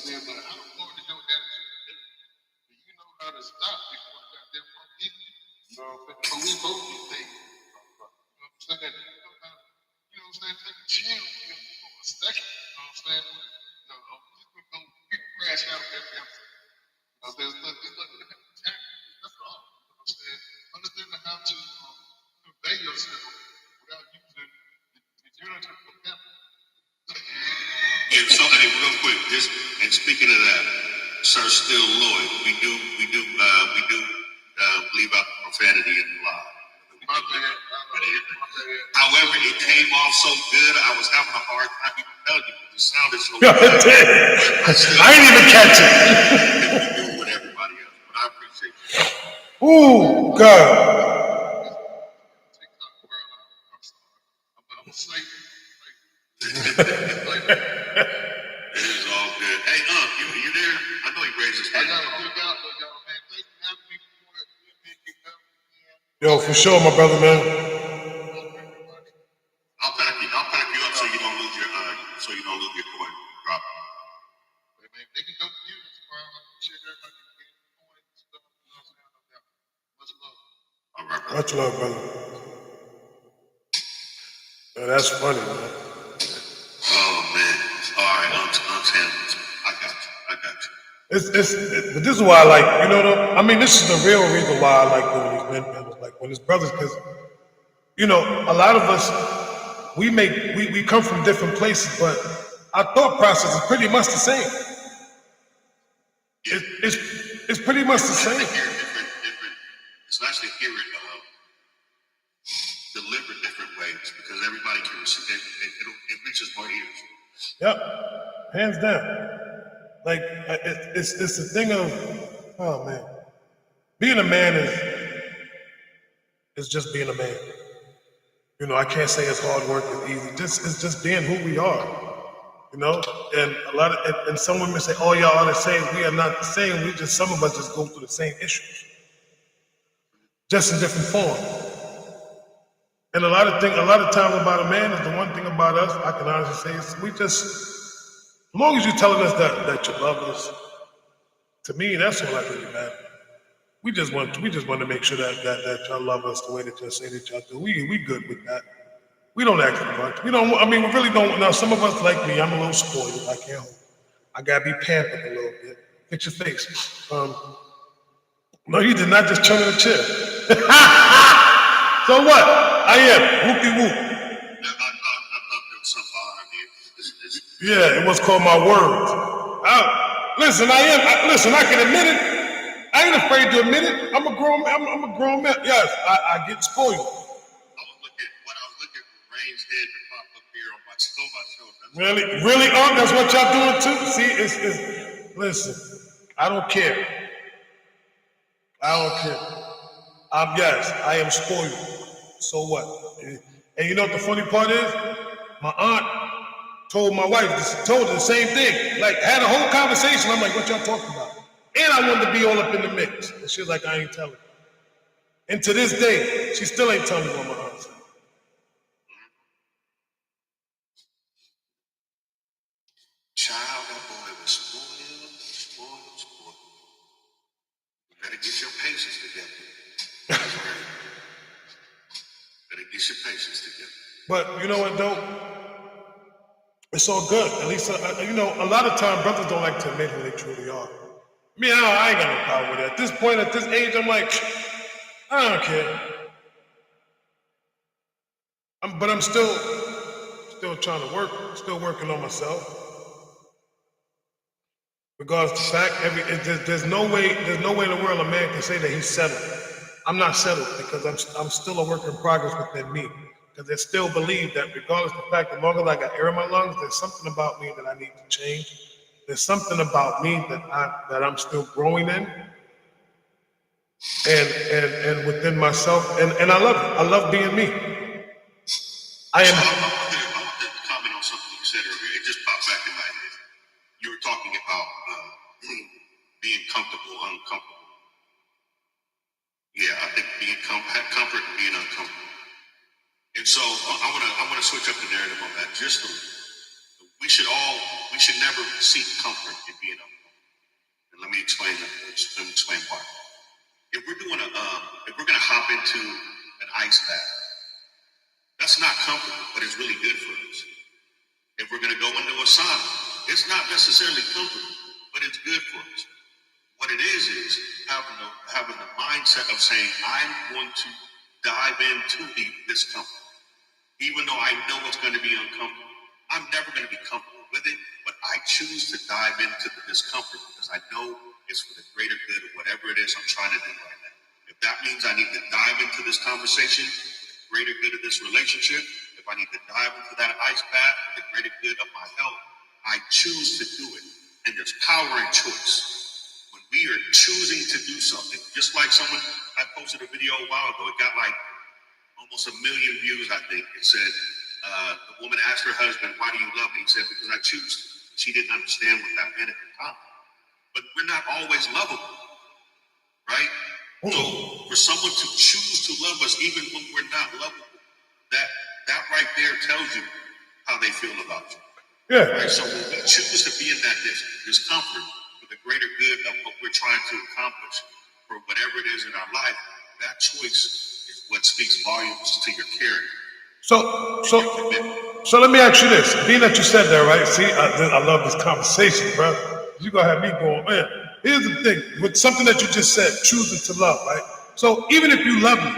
saying? But how important is your attitude? Do you know how to stop before the goddamn phone hit you? You know what I'm saying? Police both these things. You know what I'm saying? You know how to, you know what I'm saying? Take a chill for a second. You know what I'm saying? You know, people crash out every episode. You know, there's nothing to attack. That's all. You know what I'm saying? Understanding how to convey yourself without using the unity of family. And so, hey, real quick, just and speaking of that, Sir Still Lloyd, we do leave out the profanity in the lie. My bad. However, it came off so good, I was having a hard time even telling you because it sounded so God good. damn. But I still I ain't even catch it. do with everybody else. But I appreciate you. Ooh, God. I'm a slave. It is all good. Hey, you there? I know he raised his I hand. gotta dig out, but y'all, man, thanks for having me before it come. Yo, for sure, my brother, man. I'll pack you up so you don't lose your coin. Drop. Hey, man, they can go to you. That's why I appreciate everybody getting coins and stuff. You know what I'm saying? Much love. All right, bro. Much love, brother. Yeah, that's funny, man. Oh man. All right, Aunt Hamilton. I got you. But this is why I like, you know, I mean, this is the real reason why I like doing these men battles, like when it's brothers, because, you know, a lot of us, we come from different places, but our thought process is pretty much the same. It's pretty much the It's nice same. to hear different. It's nice to hear it delivered different ways because everybody can receive it. It reaches more ears. Yep, hands down. Like it's the thing of, oh man, being a man is just being a man. You know, I can't say it's hard work, it's easy. It's just being who we are. You know, and and some women say, "Oh, y'all are the same." We are not the same. Some of us just go through the same issues, just in different form. And a lot of times about a man is the one thing about us. I can honestly say is as long as you're telling us that you love us. To me, that's all that really matters. We just want to make sure that y'all love us the way that y'all say that y'all do. We good with that. We don't ask for much. We don't. I mean, we really don't. Now, some of us like me. I'm a little spoiled. I can't. I gotta be pampered a little bit. Fix your face. No, you did not just turn in a chair. So what? I am whoopie whoop. I'm doing something behind you. Yeah, it was called my words. Listen, I can admit it. I ain't afraid to admit it. I'm a grown man. Yes, I get spoiled. When I was looking for Rain's head to pop up here on my show. Really, that's what y'all doing too? See, listen, I don't care. Yes, I am spoiled. So what? And you know what the funny part is? My aunt told my wife, told her the same thing. Like, had a whole conversation. I'm like, what y'all talking about? And I wanted to be all up in the mix. And she was like, I ain't telling you. And to this day, she still ain't telling me what my aunt said. Child, that boy was spoiled. You better get your patience together. That's right. Better get your patience together. But you know what, though? It's all good. At least, you know, a lot of times brothers don't like to admit who they truly are. I mean, I ain't got no problem with it. At this point, at this age, I'm like, I don't care. But I'm still trying to work, still working on myself. Regardless of the fact, there's no way in the world a man can say that he's settled. I'm not settled because I'm still a work in progress within me. Because I still believe that regardless of the fact, as long as I got air in my lungs, there's something about me that I need to change. There's something about me that I'm still growing in, and within myself, and I love it. I love being me. I am. I want to comment on something you said earlier. It just popped back in my head. You were talking about being comfortable, uncomfortable. Yeah, I think being comfort and being uncomfortable. And so I want to switch up the narrative on that just a we should never seek comfort in being alone. And let me explain why. If we're going to hop into an ice bath, that's not comfortable, but it's really good for us. If we're going to go into a sauna, it's not necessarily comfortable, but it's good for us. What it is having the mindset of saying, I'm going to dive into the discomfort. Even though I know it's going to be uncomfortable, I'm never going to be comfortable with it, but I choose to dive into the discomfort because I know it's for the greater good of whatever it is I'm trying to do right now. If that means I need to dive into this conversation for the greater good of this relationship, if I need to dive into that ice bath for the greater good of my health, I choose to do it. And there's power in choice. When we are choosing to do something, just like I posted a video a while ago, it got like almost 1 million views, I think. It said, the woman asked her husband, why do you love me? He said, because I choose to. She didn't understand what that meant at the time. But we're not always lovable, right? So for someone to choose to love us, even when we're not lovable, that right there tells you how they feel about you. Yeah. Right? So when we choose to be in that discomfort for the greater good of what we're trying to accomplish, for whatever it is in our life, that choice is what speaks volumes to your character. So let me ask you this. Being that you said that, right? See, I love this conversation, bro. You're going to have me going, man. Here's the thing. With something that you just said, choosing to love, right? So even if you love me,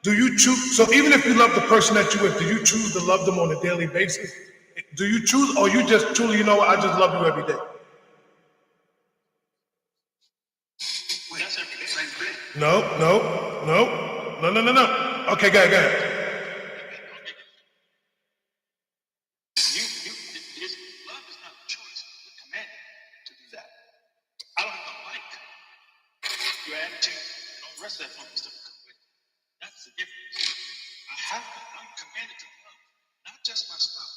do you choose? So even if you love the person that you're with, do you choose to love them on a daily basis? Do you choose, or you just truly, you know what, I just love you every day? Wait, that's every day. Same thing. No. Okay, go ahead. Love is not a choice. You're commanded to do that. I don't have to like your attitude and all the rest of that fun stuff. That's the difference. I'm commanded to love, not just my spouse,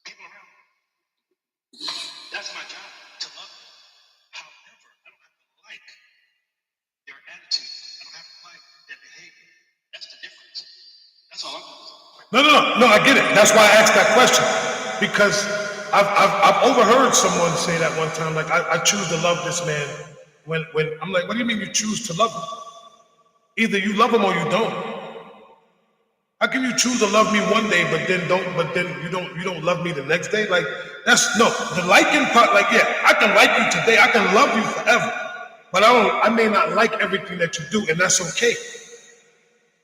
people around me. That's my job, to love them. However, I don't have to like their attitude. I don't have to like their behavior. That's the difference. That's all I'm doing. No, I get it. That's why I asked that question. Because I've overheard someone say that one time, like, I choose to love this man. When I'm like, what do you mean you choose to love him? Either you love him or you don't. How can you choose to love me one day, but then you don't love me the next day? Like, that's no, the liking part, like, yeah, I can like you today, I can love you forever. But I may not like everything that you do, and that's okay.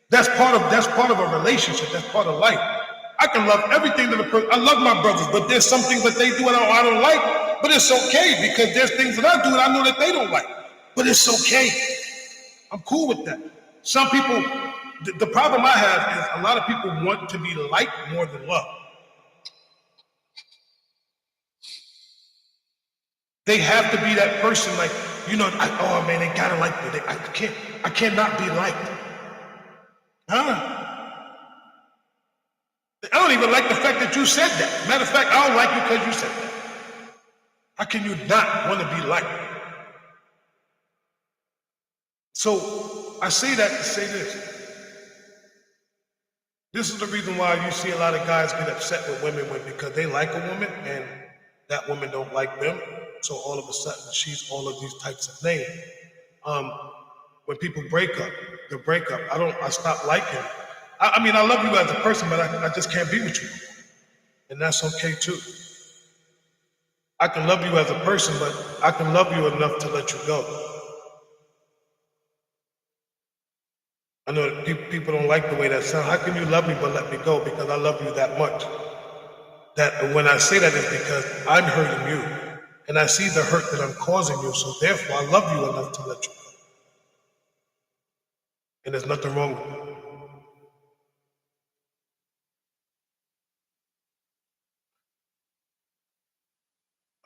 That's part of a relationship, that's part of life. I can love everything that a person, I love my brothers, but there's some things that they do and I don't like, but it's okay because there's things that I do and I know that they don't like, but it's okay. I'm cool with that. Some people, the problem I have is a lot of people want to be liked more than loved. They have to be that person, like, you know, oh man, they gotta like me. I cannot be liked. Huh? I don't even like the fact that you said that. Matter of fact, I don't like you because you said that. How can you not want to be liked? So I say that to say this. This is the reason why you see a lot of guys get upset with women because they like a woman and that woman don't like them. So all of a sudden she's all of these types of names. When people break up, I stop liking. I mean, I love you as a person, but I just can't be with you. And that's okay too. I can love you as a person, but I can love you enough to let you go. I know that people don't like the way that sounds. How can you love me but let me go? Because I love you that much. That when I say that is because I'm hurting you. And I see the hurt that I'm causing you. So therefore, I love you enough to let you go. And there's nothing wrong with that.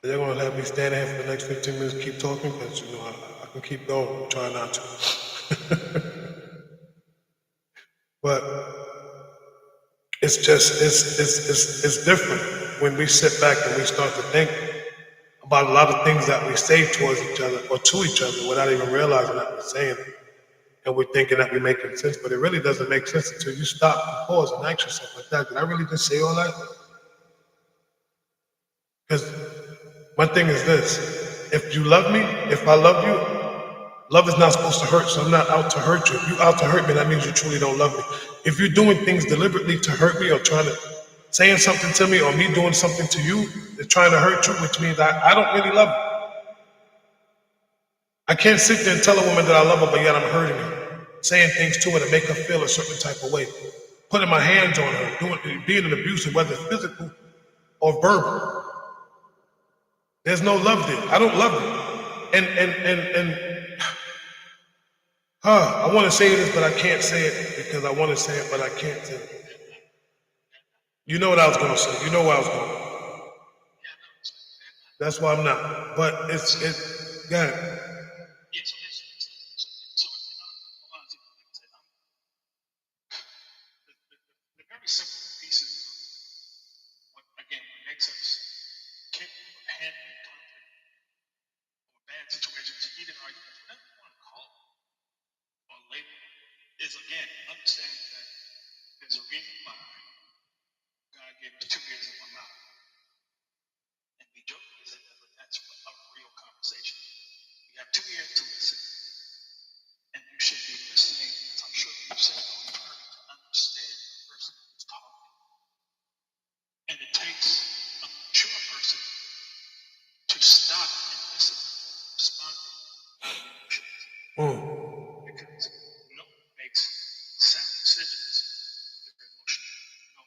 Are you going to have me stand here for the next 15 minutes, keep talking? Because, you know, I can keep going, try not to. But it's just, it's different when we sit back and we start to think about a lot of things that we say towards each other or to each other without even realizing that we're saying it. And we're thinking that we're making sense, but it really doesn't make sense until you stop and pause and ask yourself like that. Did I really just say all that? Because my thing is this: if you love me, if I love you, love is not supposed to hurt. So I'm not out to hurt you. If you out to hurt me, that means you truly don't love me. If you're doing things deliberately to hurt me or trying to saying something to me or me doing something to you that's trying to hurt you, which means I don't really love you. I can't sit there and tell a woman that I love her, but yet I'm hurting her, saying things to her to make her feel a certain type of way, putting my hands on her, being an abusive, whether it's physical or verbal. There's no love there. I don't love you. I want to say this, but I can't say it because I want to say it, but I can't say it. You know what I was going to say. You know where I was going. That's why I'm not. But it's go ahead. Yeah, so in a lot of people, like I said, the very simple pieces of what makes us capable of handling conflict or bad situations, heated arguments, whatever you want to call it or label, is again understanding that there's a reason why God gave us 2 ears and 1 mouth. And we jokingly say that, but that's a real conversation. We have 2 ears to listen, and you should be listening, as I'm sure you've said or you've heard, to understand the person who's talking. And it takes a mature person to stop and listen before responding to emotions. Because no one makes sound decisions with their emotion. No.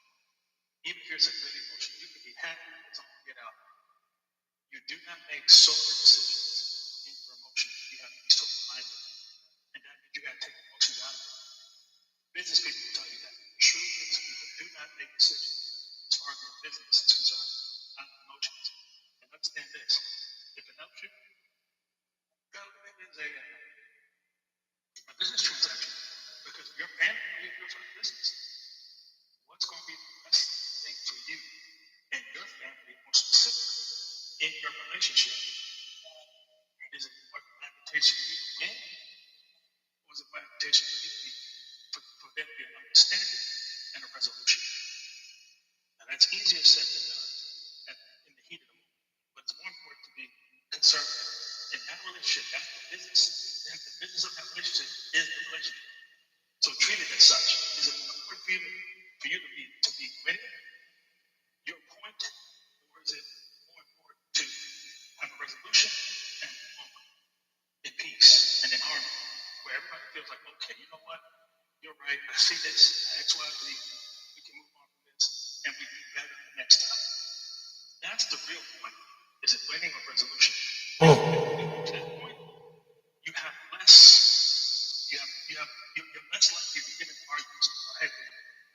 Even if there's a good emotion, you can be happy as long as you get out. You do not make sober decisions in your emotion. You have to be sober-minded. And that means you got to take emotions out of it. Business people will tell you that. True business people do not make decisions as far as their business is concerned on emotions. And understand this. If it helps you, go look at it as a business transaction. Because your family is your first business. What's going to be the best thing for you and your family, more specifically, in your relationship? Is it what adaptation for you to win? Or is it what adaptation for you to be, for there to be an understanding and a resolution? Now that's easier said than done in the heat of the moment. But it's more important to be concerned in that relationship, that's the business. And the business of that relationship is the relationship. So treat it as such. Is it more important for you to be winning your point, or is it more important to have a resolution and move on in peace and in harmony, where everybody feels like, okay, you know what, you're right, I see this, X, Y, Z, we can move on from this, and we do better the next time. That's the real point. Is it winning or resolution? To that point, you have less, you're less likely to get into arguments or have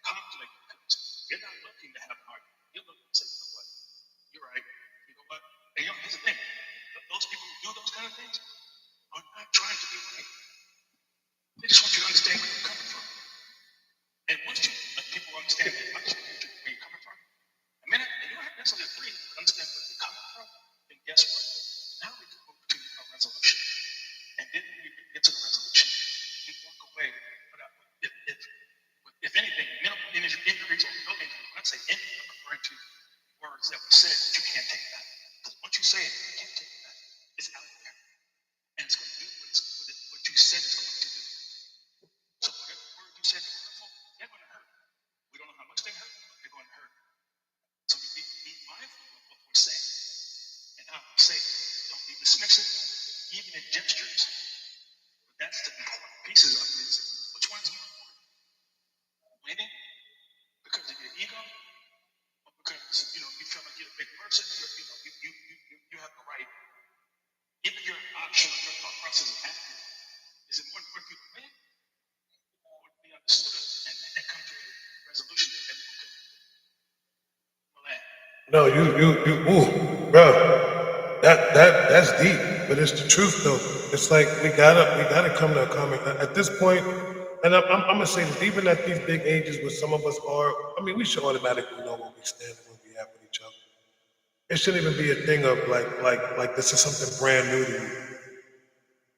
conflict because you're not looking to have an argument. You're looking to say, you know what, you're right, you know what, and here's the thing, those people who do those kind of things are not trying to be right. They just want you to understand where you're coming from. And once you let people understand that, understand where you're coming from, a minute, and you don't have to necessarily agree, but understand where you're coming from, then guess what? Now we can move to a resolution. And then when we get to the resolution, we walk away without, if anything, minimal injuries or no injuries. When I say injuries, I'm referring to words that were said that you can't take back. Because once you say it, you can't take it back. It's out there. And it's going to do what you said it's going to do. So whatever word you said is hurtful, they're going to hurt. We don't know how much they hurt, but they're going to hurt. So we need to be mindful of what we're saying and how we say it. Don't be dismissive, even in gestures. But that's the important pieces of it. Is which one's more important? Winning because of your ego, or because you feel like you're a big person, you have the right. Even your option of your thought process is accurate. Is it more important for you to win or to be understood and come to a resolution that everyone can relate? No, bro. That's deep, but it's the truth though. It's like we gotta come to a common at this point. And I'm gonna say this, even at these big ages where some of us are, I mean, we should automatically know where we stand and where we at with each other. It shouldn't even be a thing of like this is something brand new to you.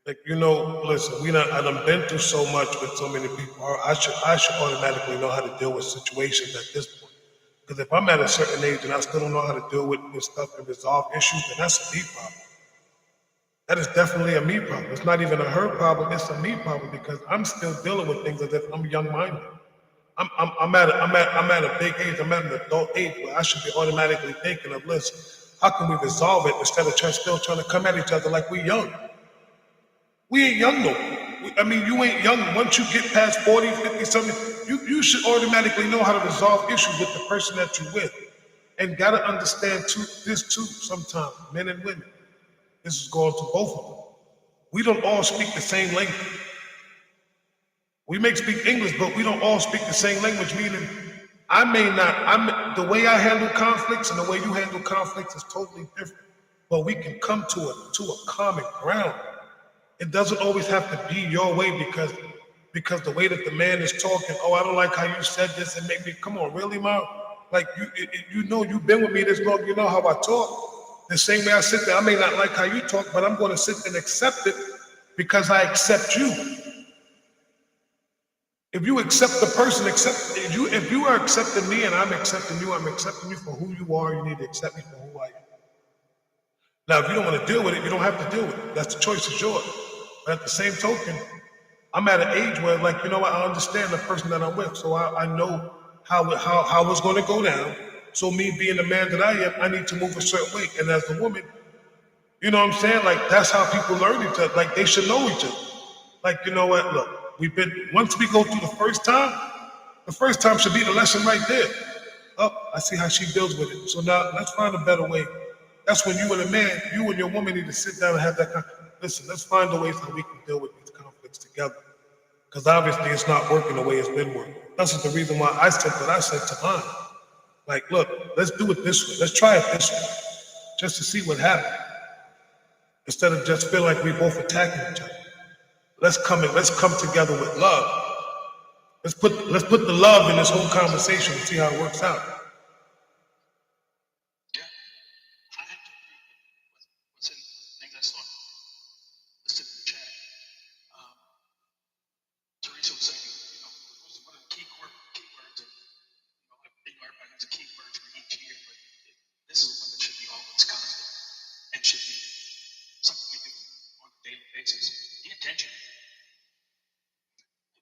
Like listen, I done been through so much with so many people. I should automatically know how to deal with situations at this point. Because if I'm at a certain age and I still don't know how to deal with this stuff and resolve issues, then that's a me problem. That is definitely a me problem. It's not even a her problem. It's a me problem because I'm still dealing with things as if I'm young-minded. I'm at a big age. I'm at an adult age where I should be automatically thinking of, listen, how can we resolve it instead of still trying to come at each other like we young? We ain't young no more. I mean, you ain't young. Once you get past 40, 50, something, you should automatically know how to resolve issues with the person that you're with. And gotta understand this too, sometimes, men and women. This is going to both of them. We don't all speak the same language. We may speak English, but we don't all speak the same language, meaning I may not, the way I handle conflicts and the way you handle conflicts is totally different. But we can come to a common ground. It doesn't always have to be your way because the way that the man is talking, oh, I don't like how you said this, and make me, come on, really, Mom? Like you know, you've been with me this long, you know how I talk. The same way I sit there, I may not like how you talk, but I'm going to sit and accept it because I accept you. If you accept the person, if you are accepting me and I'm accepting you for who you are, you need to accept me for who I am. Now, if you don't want to deal with it, you don't have to deal with it. That's the choice is yours. But at the same token, I'm at an age where, like, you know what, I understand the person that I'm with. So I know how it's going to go down. So me being the man that I am, I need to move a certain way. And as a woman, you know what I'm saying? Like, that's how people learn each other. Like, they should know each other. Like, you know what, look, once we go through the first time should be the lesson right there. Oh, I see how she deals with it. So now let's find a better way. That's when you and your woman need to sit down and have that listen, let's find the ways how we can deal with these conflicts together. Because obviously it's not working the way it's been working. That's the reason why I said what I said to mine. Like, look, let's do it this way. Let's try it this way. Just to see what happens. Instead of just feeling like we both attacking each other. Let's come together with love. Let's put the love in this whole conversation and see how it works out. Yeah, I have to agree with what's in things I saw listed in the chat. Um, Teresa was saying, what's one of the keywords, and everybody has a keyword for each year, but this is one that should be always constant and should be something we do on a daily basis. Be intentional.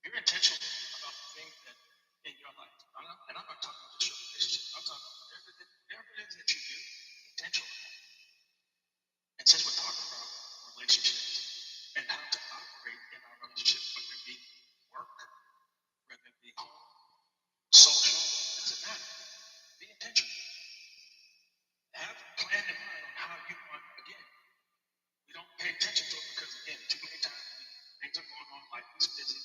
If you're intentional about the things that in your life, and I'm not talking about just your relationship, I'm talking about whatever it is that you do, be intentional. And since we're talking about relationships and how to operate in our relationship, whether it be work, whether it be home, social, doesn't matter. Be intentional. Have a plan in mind on how you want, again, we don't pay attention to it because, again, too many times things are going on, life is busy.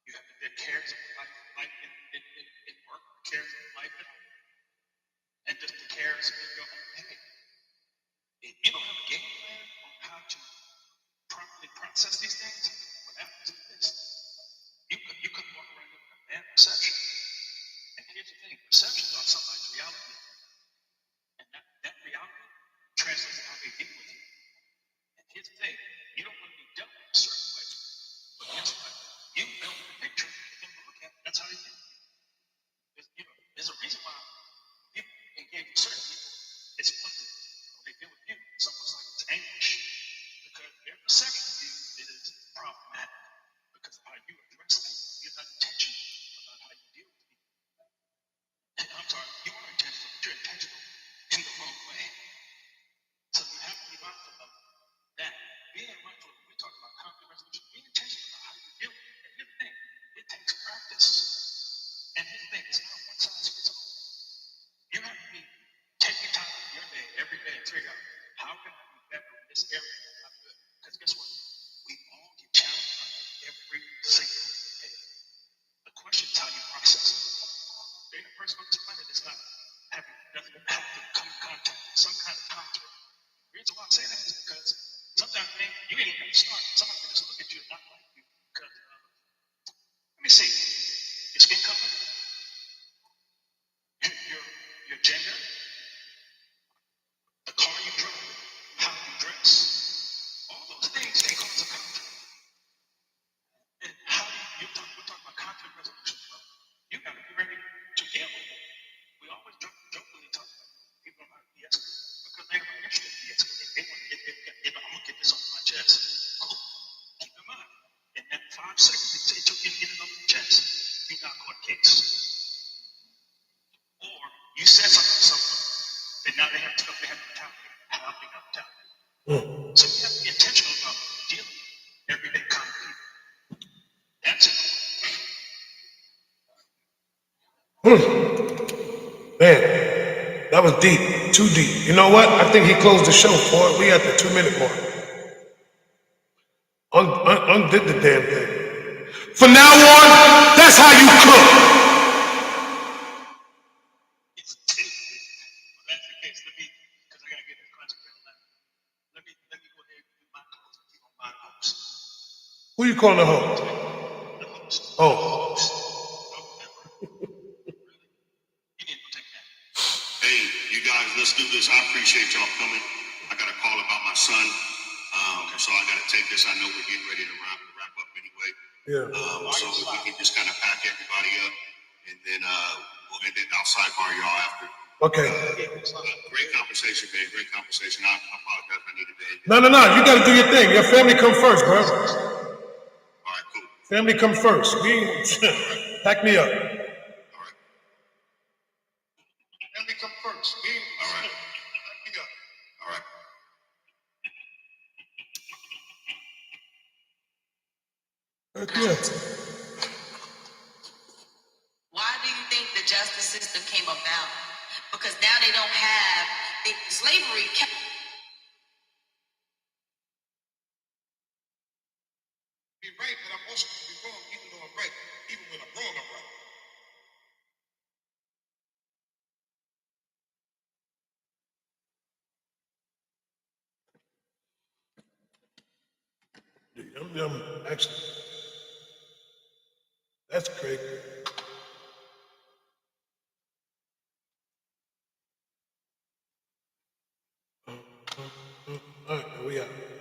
You have the cares of life in work, the cares of life at home, and just the cares in your own head. If you don't have a game plan on how to properly process these things, what happens is this. You could walk around with a bad perception. And here's the thing, perceptions are somebody's reality. And that reality translates to how they deal with you. And here's the thing, you don't want to be dealt with a certain way. But guess what? You built the picture for them to look at. That's how they deal with you. There's a reason why people engage with certain people. It's what they deal with you. It's almost like it's anguish. Because their perception of you is problematic. Because of how you address things, you're not intentional about how you deal with people. And I'm sorry, you are intentional, but you're intentional in the wrong way. So you have to be mindful of that. Being mindful, when we talk about conflict resolution, be intentional about how you deal with it. And here's the thing, it takes practice. And here's the thing, it's not one size fits all. You have to be taking time in your day, every day, and figure out how can I be better in this area that I'm good. Because guess what? We all get challenged by it every single day. The question is how you process it. Being a person on this planet doesn't have to come in contact with some kind of conflict. The reason why I say that is because sometimes, man, you ain't even got to start. Somebody can just look at you and not like you because, let me see, your skin color, your gender, the car you drive, how you dress, all those things they cause a conflict. And how we're talking about conflict resolution. You got to be ready to deal with it. So we have to be intentional about dealing with everyday common people. That's it. Man, that was deep, too deep. You know what? I think he closed the show for it. We at the 2 minute mark. Undid the damn thing. From now on, that's how you cook. It's well, that's the case. Let me, because I gotta get the concentrate on that. Let me go ahead and do my calls if you don't mind, host. Who you calling the host? The host. Oh, Host. Oh, really? You need to take that. Hey, you guys, let's do this. I appreciate y'all coming. I got a call about my son, so I got to take this. I know we're getting ready to wrap up anyway. yeah. So if we can just kind of pack everybody up, and then I'll sidebar y'all after. Okay. Great conversation, man. Great conversation. I apologize. I needed to end it. No. You got to do your thing. Your family come first, bro. All right, cool. Family come first. Pack me up. All right. Let me come first. All right. Let me up. All right. Heck yeah. Why do you think the justice system came about? Because now they don't have slavery. Be right, but I'm also gonna be wrong, even though I'm right. Even when I'm wrong, I'm right. Yum. Actually, that's great. All right, here we are.